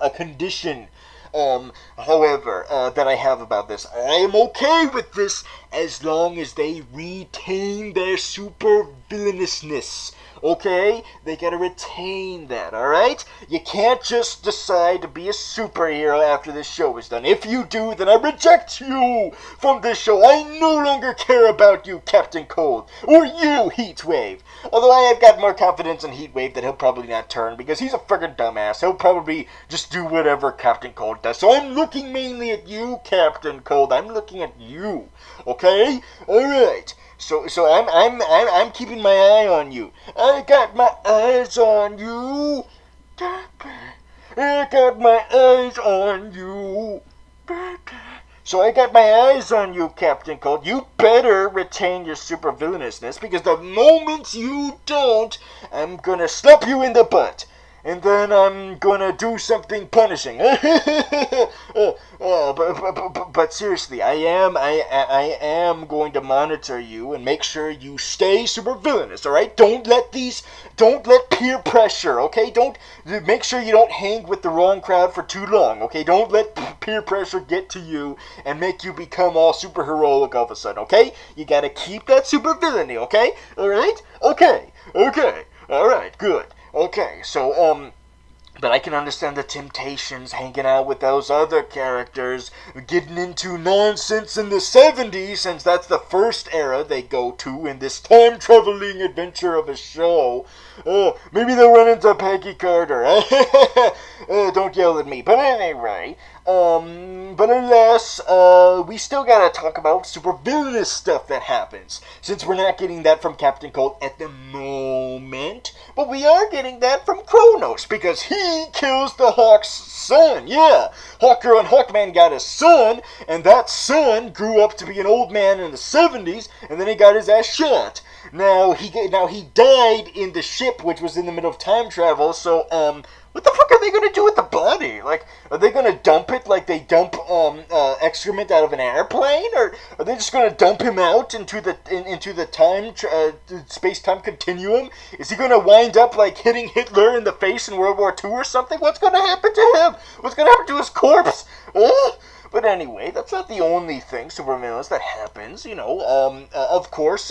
that I have about this. I am okay with this as long as they retain their super villainousness. Okay? They gotta retain that, alright? You can't just decide to be a superhero after this show is done. If you do, then I reject you from this show. I no longer care about you, Captain Cold, or you, Heatwave. Although I have got more confidence in Heatwave that he'll probably not turn, because he's a friggin' dumbass. He'll probably just do whatever Captain Cold does. So I'm looking mainly at you, Captain Cold. I'm looking at you. Okay? Alright. So I'm keeping my eye on you. I got my eyes on you. I got my eyes on you. So I got my eyes on you, Captain Cold. You better retain your super villainousness, because the moment you don't, I'm gonna slap you in the butt. And then I'm gonna do something punishing. But seriously, I am going to monitor you and make sure you stay super villainous. All right? Don't let peer pressure. Okay? Make sure you don't hang with the wrong crowd for too long. Okay? Don't let peer pressure get to you and make you become all super heroic all of a sudden. Okay? You gotta keep that super villainy. Okay? All right? Okay. All right. Good. Okay, so, but I can understand the temptations hanging out with those other characters, getting into nonsense in the 70s, since that's the first era they go to in this time-traveling adventure of a show. Maybe they'll run into Peggy Carter. Don't yell at me. But anyway, but alas, we still gotta talk about super villainous stuff that happens, since we're not getting that from Captain Cold at the moment, but we are getting that from Kronos, because he kills the Hawk's son. Yeah, Hawkgirl and Hawkman got a son, and that son grew up to be an old man in the 70s, and then he got his ass shot. Now he died in the ship, which was in the middle of time travel, so, what the fuck are they gonna do with the body? Like, are they gonna dump it like they dump excrement out of an airplane, or are they just gonna dump him out into the time space-time continuum? Is he gonna wind up like hitting Hitler in the face in World War II or something? What's gonna happen to him? What's gonna happen to his corpse? But anyway, that's not the only thing, supervillains, that happens. Of course,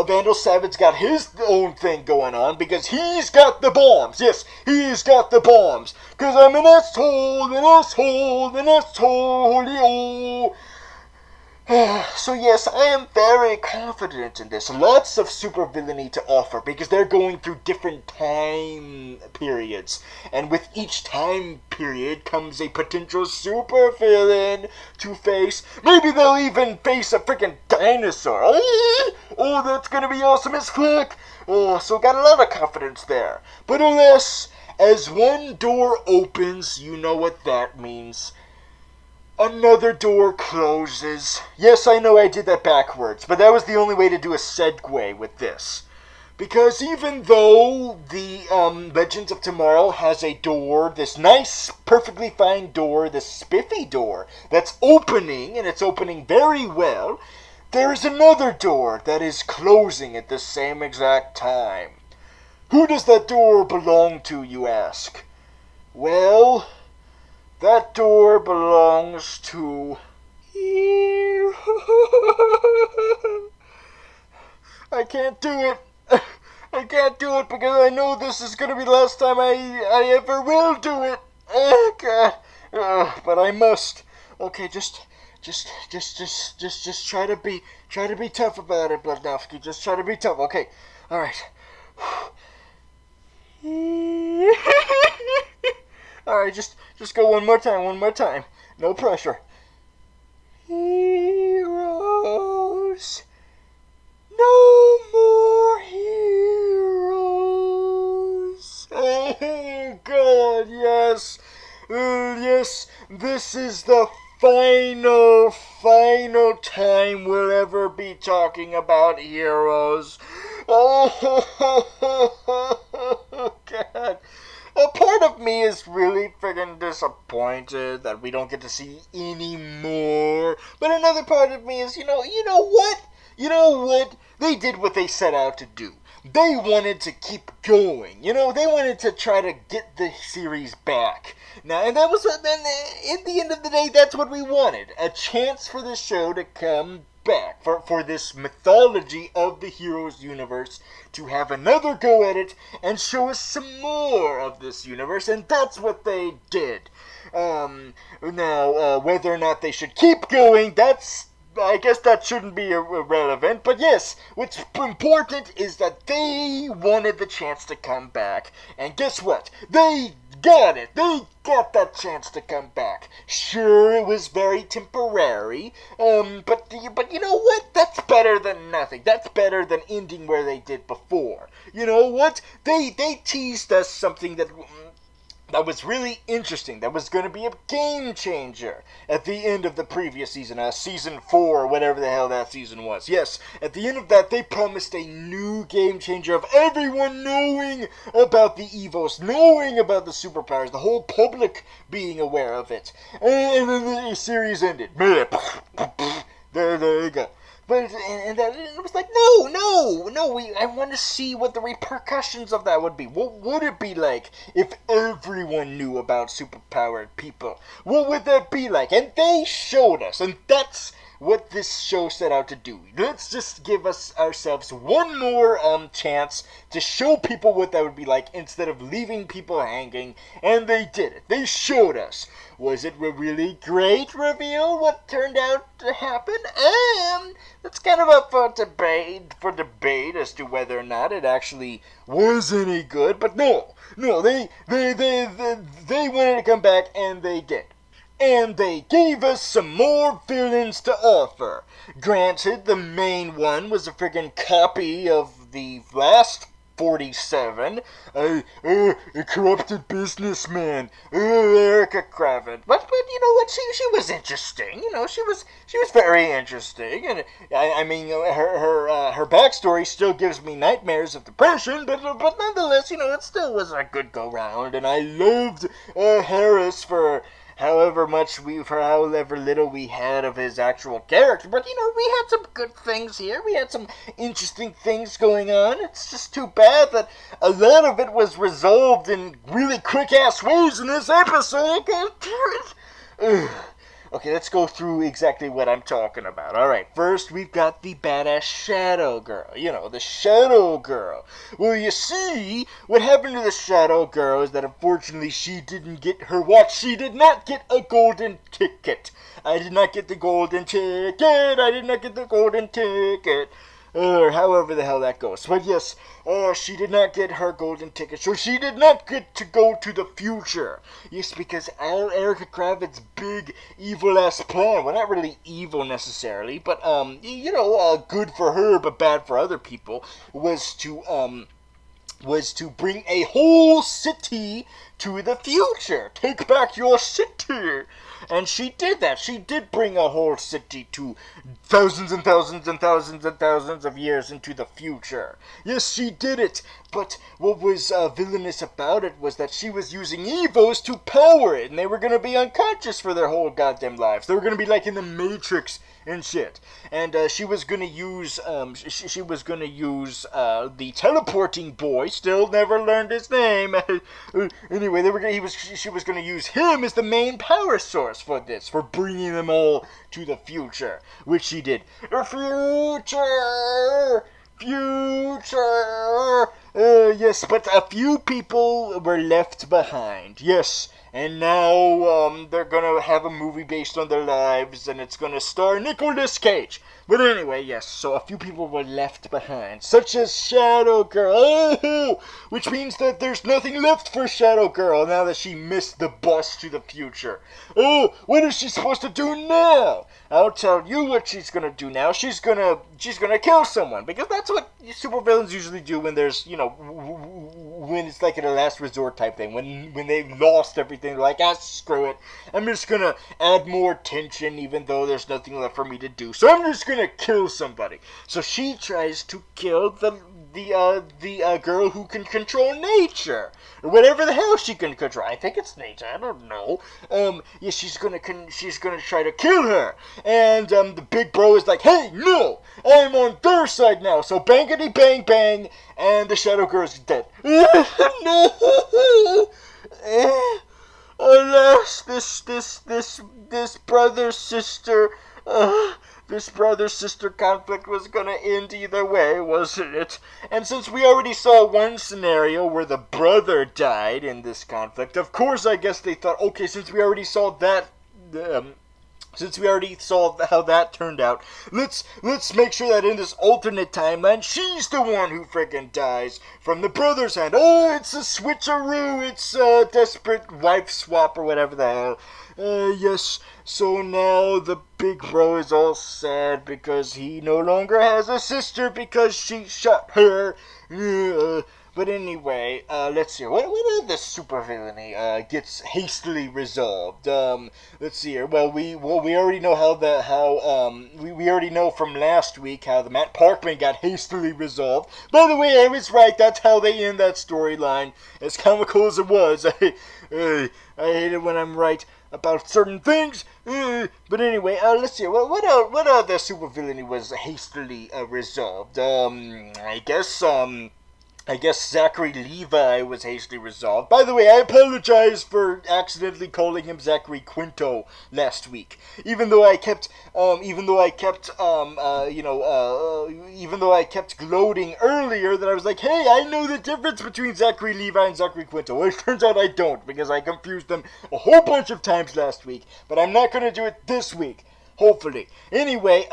Vandal Savage got his own thing going on, because he's got the bombs. Yes, he's got the bombs. Because I'm an asshole. So yes, I am very confident in this. Lots of supervillainy to offer, because they're going through different time periods. And with each time period comes a potential supervillain to face. Maybe they'll even face a freaking dinosaur. Oh, that's gonna be awesome as fuck. So got a lot of confidence there. But alas, as one door opens, you know what that means. Another door closes. Yes, I know I did that backwards, but that was the only way to do a segue with this. Because even though the Legends of Tomorrow has a door, this nice, perfectly fine door, this spiffy door, that's opening, and it's opening very well, there is another door that is closing at the same exact time. Who does that door belong to, you ask? Well, that door belongs to you. I can't do it. I can't do it because I know this is going to be the last time I ever will do it. Oh, God. But I must. Okay, just try to be tough about it, Bludnowski. Just try to be tough. Okay. All right. Alright, just go one more time. No pressure. Heroes. No more heroes. Oh God, yes. Yes, this is the final time we'll ever be talking about heroes. Oh, God. A part of me is really friggin' disappointed that we don't get to see any more. But another part of me is, you know what? They did what they set out to do. They wanted to keep going. They wanted to try to get the series back. Now, and that was, then at the end of the day, that's what we wanted. A chance for the show to come back. For this mythology of the heroes universe to have another go at it and show us some more of this universe. And that's what they did. Now, whether or not they should keep going, I guess that shouldn't be irrelevant, but yes, what's important is that they wanted the chance to come back, and guess what? They got it! They got that chance to come back. Sure, it was very temporary, but you know what? That's better than nothing. That's better than ending where they did before. You know what? They teased us something that was really interesting. That was going to be a game changer at the end of the previous season, season 4, whatever the hell that season was. Yes, at the end of that, they promised a new game changer of everyone knowing about the Evos, knowing about the superpowers, the whole public being aware of it. And then the series ended. There you go. But and it was like, no, I want to see what the repercussions of that would be. What would it be like if everyone knew about superpowered people? What would that be like? And they showed us, and that's what this show set out to do. Let's just give ourselves one more chance to show people what that would be like instead of leaving people hanging, and they did it. They showed us. Was it a really great reveal, what turned out to happen? That's kind of up for debate as to whether or not it actually was any good. But no, they wanted to come back, and they did. And they gave us some more villains to offer. Granted, the main one was a friggin' copy of the last 47, a corrupted businessman, Erica Kravitz. But you know what? She was interesting. She was very interesting, and I mean her backstory still gives me nightmares of depression. But nonetheless, it still was a good go round, and I loved Harris for however little we had of his actual character. But, we had some good things here. We had some interesting things going on. It's just too bad that a lot of it was resolved in really quick-ass ways in this episode. Okay, let's go through exactly what I'm talking about. Alright, first we've got the badass Shadow Girl. The Shadow Girl. Well, you see, what happened to the Shadow Girl is that unfortunately she didn't get her watch. She did not get a golden ticket. I did not get the golden ticket. Or however the hell that goes. But yes, she did not get her golden ticket. So she did not get to go to the future. Yes, because Erica Kravitz's big evil-ass plan, well, not really evil necessarily, but, good for her but bad for other people, was to bring a whole city to the future. Take back your city. And she did that. She did bring a whole city to thousands and thousands and thousands and thousands of years into the future. Yes, she did it. But what was villainous about it was that she was using Evos to power it. And they were going to be unconscious for their whole goddamn lives. They were going to be like in the Matrix and shit. And she was going to use the teleporting boy. Still never learned his name. Anyway, she was going to use him as the main power source for this, for bringing them all to the future, which she did. Future. Yes, but a few people were left behind. Yes. And now they're gonna have a movie based on their lives, and it's gonna star Nicolas Cage. But anyway, yes, so a few people were left behind, such as Shadow Girl, which means that there's nothing left for Shadow Girl now that she missed the bus to the future. Oh, what is she supposed to do now? I'll tell you what she's gonna do now. She's gonna kill someone, because that's what supervillains usually do when there's, when it's like a last resort type thing. When they've lost everything, they're like, screw it. I'm just gonna add more tension, even though there's nothing left for me to do. So I'm just gonna kill somebody. So she tries to kill the girl who can control nature, or whatever the hell she can control. I think it's nature. I don't know. Yeah, she's gonna try to kill her, and the big bro is like, "Hey, no, I'm on their side now." So bangity bang bang, and the Shadow Girl's dead. No. Alas, this brother sister. This brother-sister conflict was gonna end either way, wasn't it? And since we already saw one scenario where the brother died in this conflict, of course I guess they thought, okay, since we already saw that, how that turned out, let's make sure that in this alternate timeline, she's the one who frickin' dies from the brother's hand. Oh, it's a switcheroo, it's a desperate wife swap or whatever the hell. Yes, so now the big bro is all sad because he no longer has a sister because she shot her. But anyway, let's see. What other supervillainy gets hastily resolved? Let's see here. Well, we already know we already know from last week how the Matt Parkman got hastily resolved. By the way, I was right. That's how they end that storyline. As comical as it was, I hate it when I'm right about certain things. But anyway, let's see. What other supervillainy was hastily resolved? I guess Zachary Levi was hastily resolved. By the way, I apologize for accidentally calling him Zachary Quinto last week. Even though I kept gloating earlier that I was like, hey, I know the difference between Zachary Levi and Zachary Quinto. Well, it turns out I don't, because I confused them a whole bunch of times last week. But I'm not gonna do it this week. Hopefully. Anyway,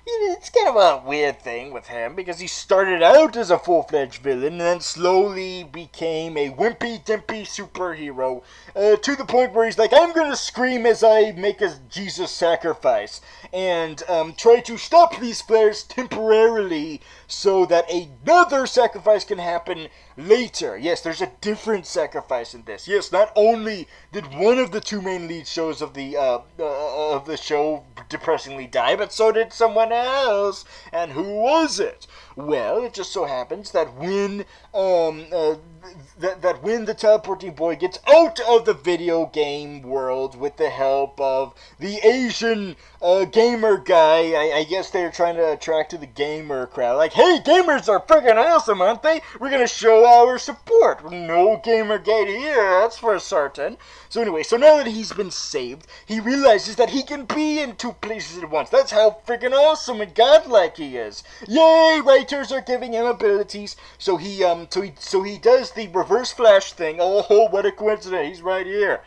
it's kind of a weird thing with him, because he started out as a full-fledged villain and then slowly became a wimpy-dimpy superhero, to the point where he's like, I'm gonna scream as I make a Jesus sacrifice, and try to stop these flares temporarily so that another sacrifice can happen later. Yes, there's a different sacrifice in this. Yes, not only did one of the two main lead shows of the show depressingly die, but so did someone else. And who was it? Well, it just so happens that when the teleporting boy gets out of the video game world with the help of the Asian gamer guy, I guess they're trying to attract to the gamer crowd. Like, hey, gamers are freaking awesome, aren't they? We're gonna show our support. No Gamergate here, that's for certain. So anyway, so now that he's been saved, he realizes that he can be in two places at once. That's how freaking awesome and godlike he is. Yay, writers are giving him abilities. So he does the reverse flash thing. Oh, what a coincidence, he's right here.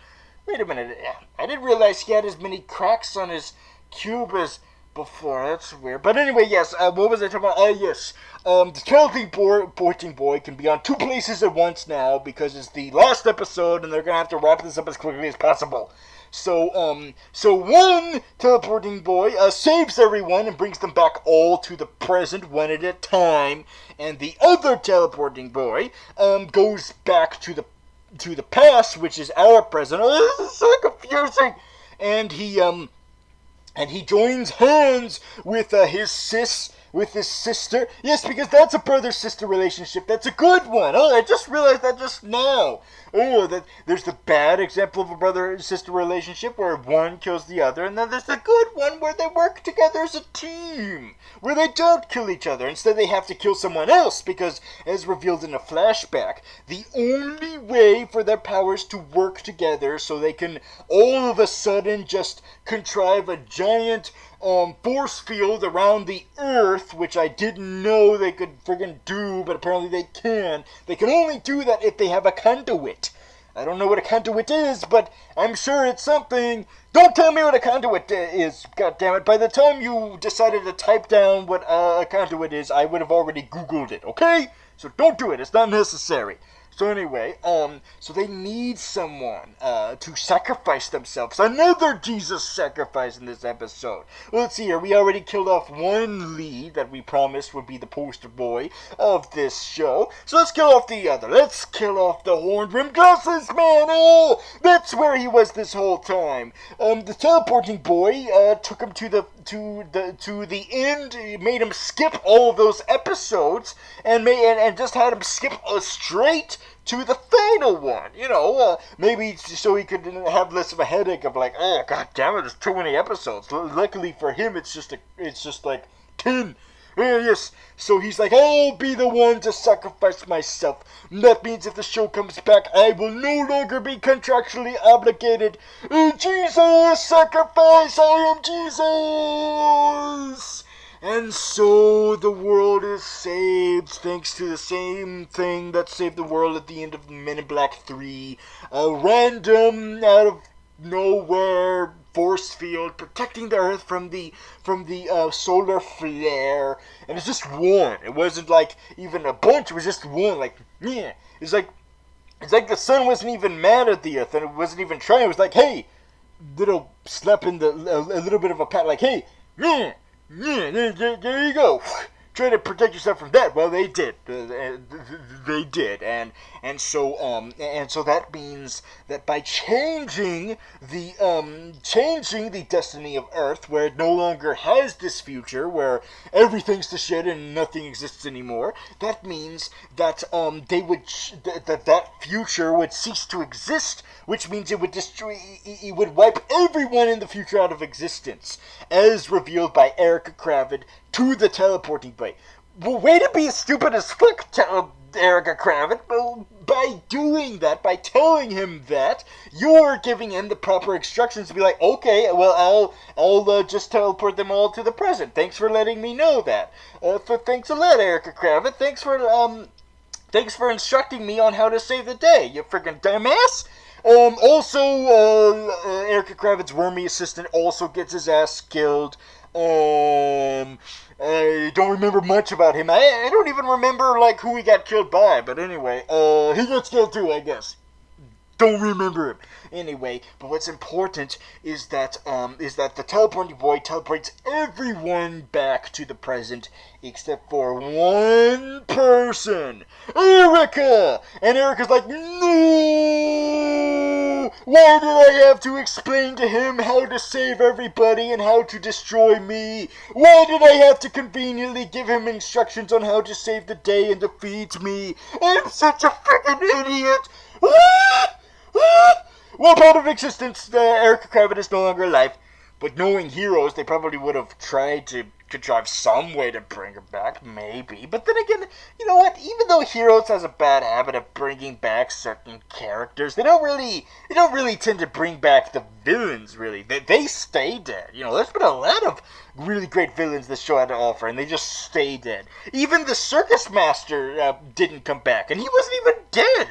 Wait a minute, I didn't realize he had as many cracks on his cube as before. That's weird. But anyway, yes, what was I talking about? Yes, the teleporting boy can be on two places at once now because it's the last episode and they're going to have to wrap this up as quickly as possible. So one teleporting boy saves everyone and brings them back all to the present one at a time, and the other teleporting boy goes back to the past, which is our present. Oh, this is so confusing. And he joins hands with his sister. Yes, because that's a brother-sister relationship. That's a good one. Oh, I just realized that just now. Oh, there's the bad example of a brother-sister relationship where one kills the other, and then there's the good one where they work together as a team, where they don't kill each other. Instead, they have to kill someone else, because, as revealed in a flashback, the only way for their powers to work together so they can all of a sudden just contrive a giant force field around the Earth, which I didn't know they could friggin' do, but apparently they can. They can only do that if they have a conduit. I don't know what a conduit is, but I'm sure it's something. Don't tell me what a conduit is, goddammit. By the time you decided to type down what a conduit is, I would have already Googled it, okay? So don't do it. It's not necessary. So anyway, so they need someone to sacrifice themselves. Another Jesus sacrifice in this episode. Well, let's see here. We already killed off one lead that we promised would be the poster boy of this show. So let's kill off the other. Let's kill off the horn-rimmed glasses man. Oh, that's where he was this whole time. The teleporting boy took him to the end. He made him skip all of those episodes and just had him skip straight to the final one, maybe so he could have less of a headache of like, oh god damn it, there's too many episodes. Luckily for him, it's just like 10. Yes, so he's like, I'll be the one to sacrifice myself. And that means if the show comes back, I will no longer be contractually obligated. Jesus, sacrifice, I am Jesus. And so the world is saved thanks to the same thing that saved the world at the end of Men in Black 3. A random, out of nowhere force field protecting the Earth from the solar flare. And it's just one. It wasn't like even a bunch. It was just one. Like, yeah. It's like the sun wasn't even mad at the Earth and it wasn't even trying. It was like, hey, little slap in a little bit of a pat. Like, hey, yeah. Yeah, there you go. Try to protect yourself from that. Well, they did. They did, and so that means that by changing the destiny of Earth, where it no longer has this future, where everything's to shit and nothing exists anymore, that means that that future would cease to exist, which means it would destroy, it would wipe everyone in the future out of existence, as revealed by Erica Kravitz to the teleporting boy. Well, way to be as stupid as fuck, Erica Kravitz. Well, by doing that, by telling him that, you're giving him the proper instructions to be like, okay, well, I'll just teleport them all to the present. Thanks for letting me know that. Thanks a lot, Erica Kravitz. Thanks for instructing me on how to save the day, you freaking dumbass. Also, Erica Kravitz's wormy assistant also gets his ass killed. I don't remember much about him. I don't even remember, like, who he got killed by, but anyway, he gets killed too, I guess. Don't remember him. Anyway, but what's important is that the teleporting boy teleports everyone back to the present except for one person, Erica. And Erica's like, no! Why did I have to explain to him how to save everybody and how to destroy me? Why did I have to conveniently give him instructions on how to save the day and defeat me? I'm such a freaking idiot! Well, part of existence, Erica Kravitz is no longer alive. But knowing Heroes, they probably would have tried to contrive some way to bring her back, maybe. But then again, you know what? Even though Heroes has a bad habit of bringing back certain characters, they don't really tend to bring back the villains. Really, they stay dead. There's been a lot of really great villains this show had to offer, and they just stay dead. Even the Circus Master didn't come back, and he wasn't even dead.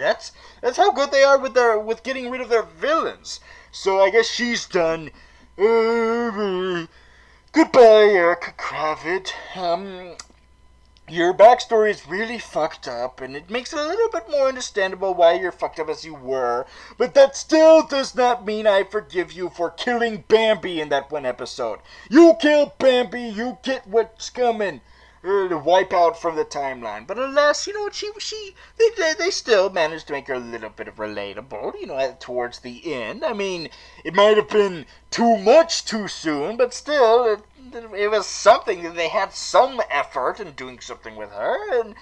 That's how good they are with getting rid of their villains. So I guess she's done. Goodbye, Erica Kravitz. Your backstory is really fucked up, and it makes it a little bit more understandable why you're fucked up as you were. But that still does not mean I forgive you for killing Bambi in that one episode. You kill Bambi, you get what's coming. To wipe out from the timeline. But alas, they still managed to make her a little bit of relatable, towards the end. I mean, it might have been too much too soon, but still, it was something that they had some effort in doing something with her, and,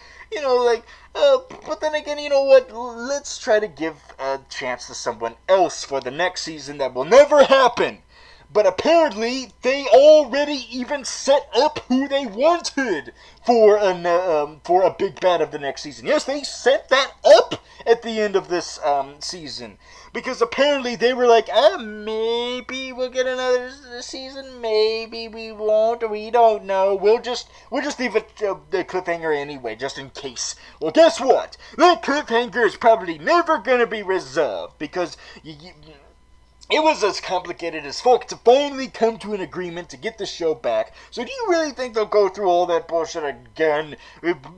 but then again, you know what, let's try to give a chance to someone else for the next season that will never happen. But apparently, they already even set up who they wanted for a big bad of the next season. Yes, they set that up at the end of this season. Because apparently they were like, maybe we'll get another season, maybe we won't, we don't know. We'll just leave it the cliffhanger anyway, just in case. Well, guess what? That cliffhanger is probably never gonna be resolved because it was as complicated as fuck to finally come to an agreement to get the show back. So do you really think they'll go through all that bullshit again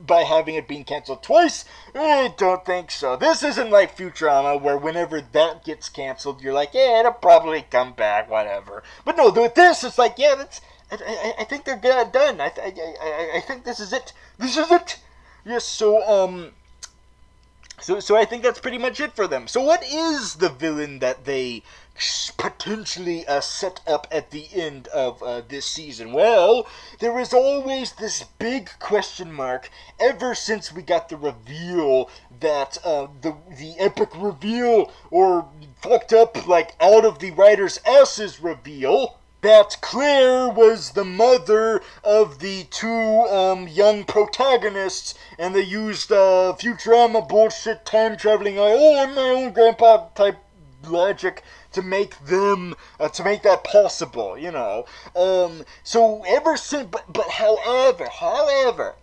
by having it being canceled twice? I don't think so. This isn't like Futurama where whenever that gets canceled, you're like, yeah, it'll probably come back, whatever. But no, with this, it's like, yeah, I think they're done. I think this is it. This is it. Yes, So I think that's pretty much it for them. So what is the villain that they potentially set up at the end of this season? Well, there is always this big question mark ever since we got the reveal that the epic reveal, or fucked up like out of the writer's asses reveal, that Claire was the mother of the two young protagonists, and they used Futurama bullshit time-traveling, I'm my own grandpa type logic to make them, to make that possible, you know. So ever since, but however,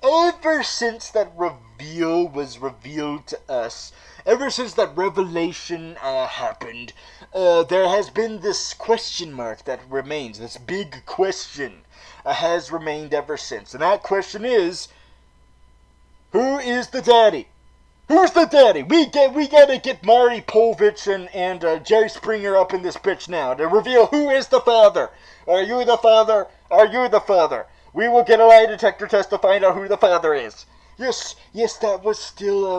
ever since that reveal was revealed to us, ever since that revelation happened, there has been this question mark that remains. This big question has remained ever since. And that question is, who is the daddy? Who's the daddy? We gotta get Maury Povich and Jerry Springer up in this bitch now to reveal who is the father. Are you the father? Are you the father? We will get a lie detector test to find out who the father is. Yes, that was still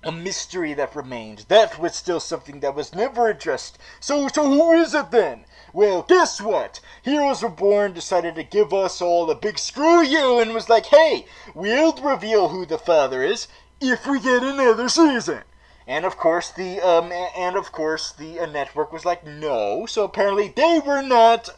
a mystery that remained. That was still something that was never addressed. So who is it then? Well, guess what? Heroes Reborn decided to give us all a big screw you and was like, hey, we'll reveal who the father is if we get another season. And of course the network was like, no. So apparently they were not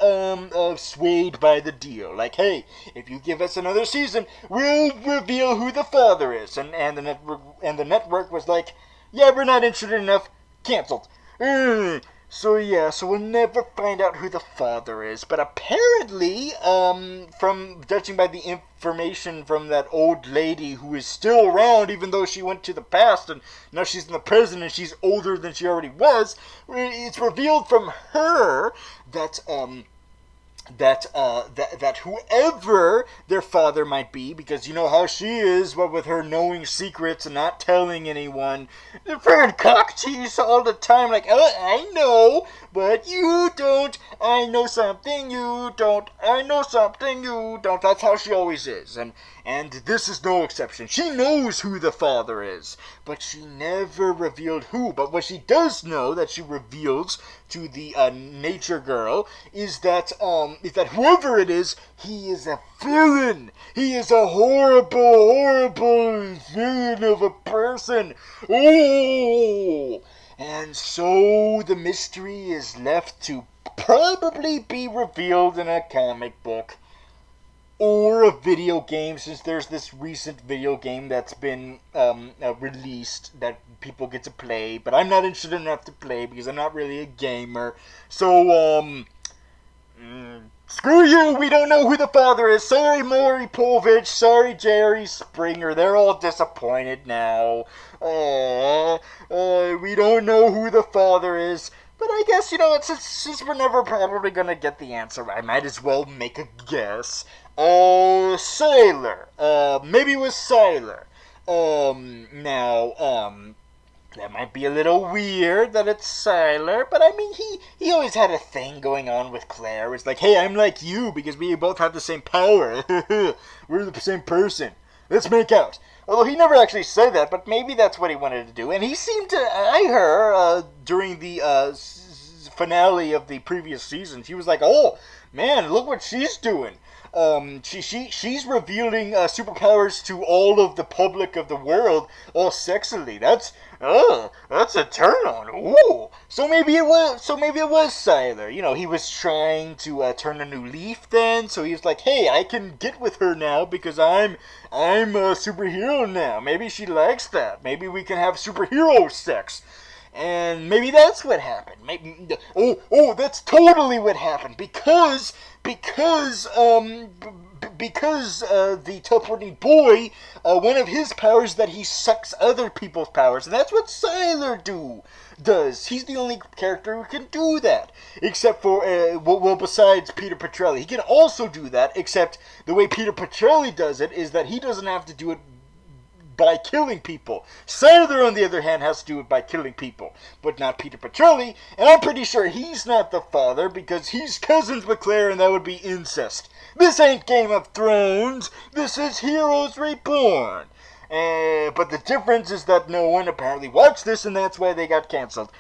swayed by the deal. Like, hey, if you give us another season, we'll reveal who the father is. And the network was like, yeah, we're not interested enough. Canceled. So we'll never find out who the father is. But apparently, from judging by the information from that old lady who is still around, even though she went to the past and now she's in the present and she's older than she already was, it's revealed from her that that whoever their father might be, because you know how she is, what with her knowing secrets and not telling anyone, they're very cock tease all the time, like, oh, I know, but you don't, I know something you don't, I know something you don't. That's how she always is, and this is no exception. She knows who the father is, but she never revealed who. But what she does know, that she reveals to the nature girl, is that whoever it is, he is a villain. He is a horrible villain of a person. Oh! And so the mystery is left to probably be revealed in a comic book or a video game, since there's this recent video game that's been released that people get to play, but I'm not interested enough to play because I'm not really a gamer. So, screw you, we don't know who the father is. Sorry, Maury Povich, sorry, Jerry Springer, they're all disappointed now. We don't know who the father is. But I guess, you know, since we're never probably gonna get the answer, I might as well make a guess. Sailor. Maybe it was Sailor. That might be a little weird that it's Sailor, but I mean, he always had a thing going on with Claire. It's like, hey, I'm like you because we both have the same power. We're the same person. Let's make out. Although he never actually said that, but maybe that's what he wanted to do. And he seemed to eye her during the finale of the previous season. She was like, "Oh man, look what she's doing." She's revealing superpowers to all of the public of the world, all sexily. That's a turn on. Ooh. So maybe it was Siler. You know, he was trying to turn a new leaf then. So he was like, "Hey, I can get with her now because I'm a superhero now. Maybe she likes that. Maybe we can have superhero sex." And maybe that's what happened. Maybe that's totally what happened because the teleporting boy, one of his powers is that he sucks other people's powers, and that's what Siler does. He's the only character who can do that, except for besides Peter Petrelli. He can also do that, except the way Peter Petrelli does it is that he doesn't have to do it by killing people. Siler, on the other hand, has to do it by killing people, but not Peter Petrelli, and I'm pretty sure he's not the father because he's cousins with Claire, and that would be incest. This ain't Game of Thrones. This is Heroes Reborn. But the difference is that no one apparently watched this, and that's why they got canceled.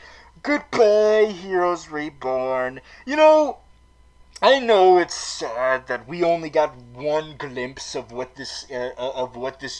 Goodbye, Heroes Reborn. You know, I know it's sad that we only got one glimpse of what this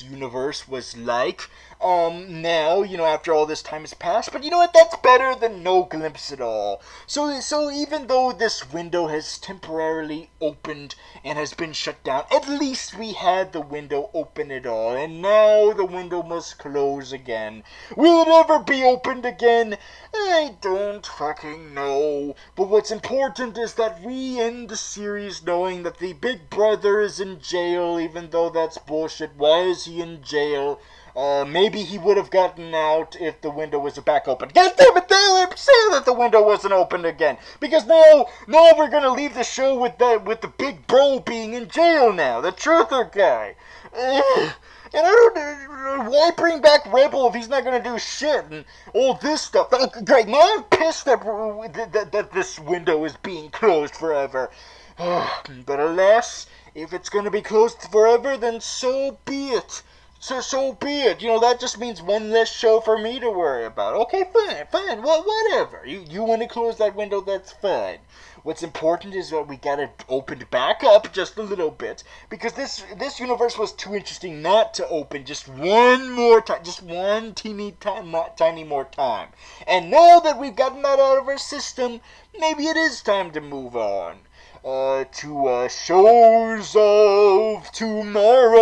universe was like. Now, you know, after all this time has passed, but you know what? That's better than no glimpse at all. So even though this window has temporarily opened and has been shut down, at least we had the window open at all, and now the window must close again. Will it ever be opened again? I don't fucking know. But what's important is that we end the series knowing that the big brother is in jail, even though that's bullshit. Why is he in jail? Maybe he would have gotten out if the window was back open. God damn it, they say that the window wasn't open again. Because now we're gonna leave the show with the big bro being in jail now. The truther guy. And I don't know, why bring back Rebel if he's not gonna do shit and all this stuff. Oh, great, now I'm pissed that this window is being closed forever. But alas, if it's gonna be closed forever, then so be it. So be it. You know, that just means one less show for me to worry about. Okay, fine. Well, whatever. You want to close that window, that's fine. What's important is that we got it opened back up just a little bit, because this universe was too interesting not to open just one more time, just one tiny more time. And now that we've gotten that out of our system, maybe it is time to move on. To shows of tomorrow.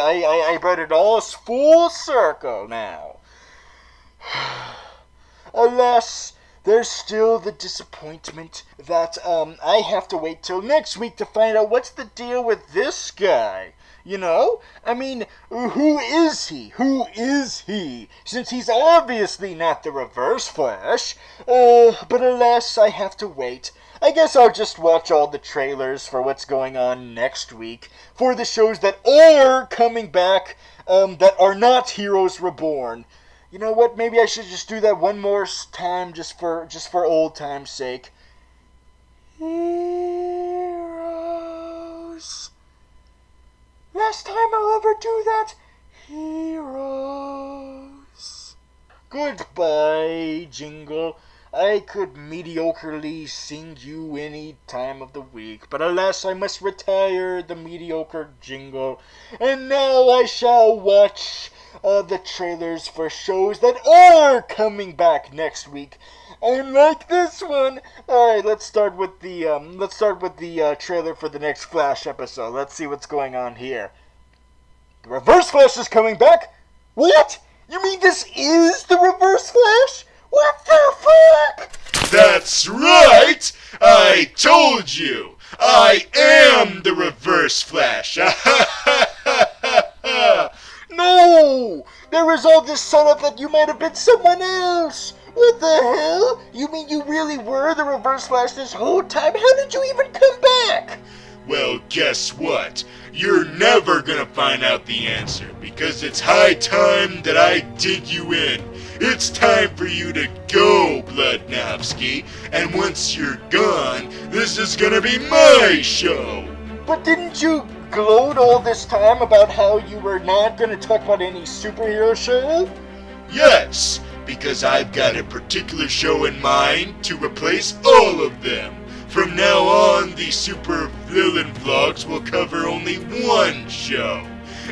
I brought it all full circle now. Alas, there's still the disappointment that I have to wait till next week to find out what's the deal with this guy. You know? I mean, who is he? Who is he? Since he's obviously not the Reverse Flash. But alas, I have to wait. I guess I'll just watch all the trailers for what's going on next week for the shows that are coming back that are not Heroes Reborn. You know what? Maybe I should just do that one more time just for old time's sake. Heroes. Last time I'll ever do that. Heroes. Goodbye, jingle. I could mediocrely sing you any time of the week, but alas, I must retire the mediocre jingle. And now I shall watch the trailers for shows that are coming back next week. And like this one, all right, let's start with the trailer for the next Flash episode. Let's see what's going on here. The Reverse Flash is coming back. What? You mean this is the Reverse Flash? What the fuck? That's right! I told you! I am the Reverse Flash! No! There was all this setup that you might have been someone else! What the hell? You mean you really were the Reverse Flash this whole time? How did you even come back? Well, guess what? You're never gonna find out the answer, because it's high time that I dig you in. It's time for you to go, Bloodnowski, and once you're gone, this is gonna be my show! But didn't you gloat all this time about how you were not gonna talk about any superhero show? Yes, because I've got a particular show in mind to replace all of them. From now on, the Super Vlillain vlogs will cover only one show.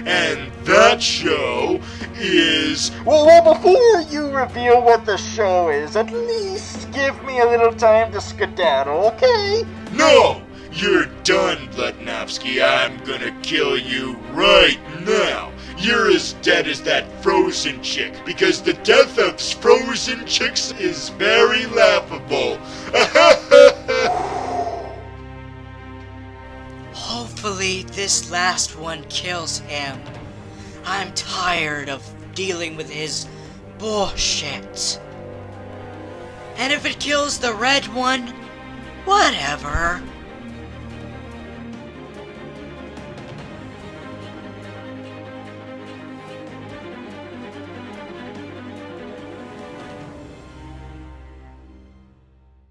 And that show is... Well, before you reveal what the show is, at least give me a little time to skedaddle, okay? No! You're done, Blutnowski. I'm gonna kill you right now. You're as dead as that frozen chick, because the death of frozen chicks is very laughable. Hopefully this last one kills him. I'm tired of dealing with his bullshit. And if it kills the red one, whatever.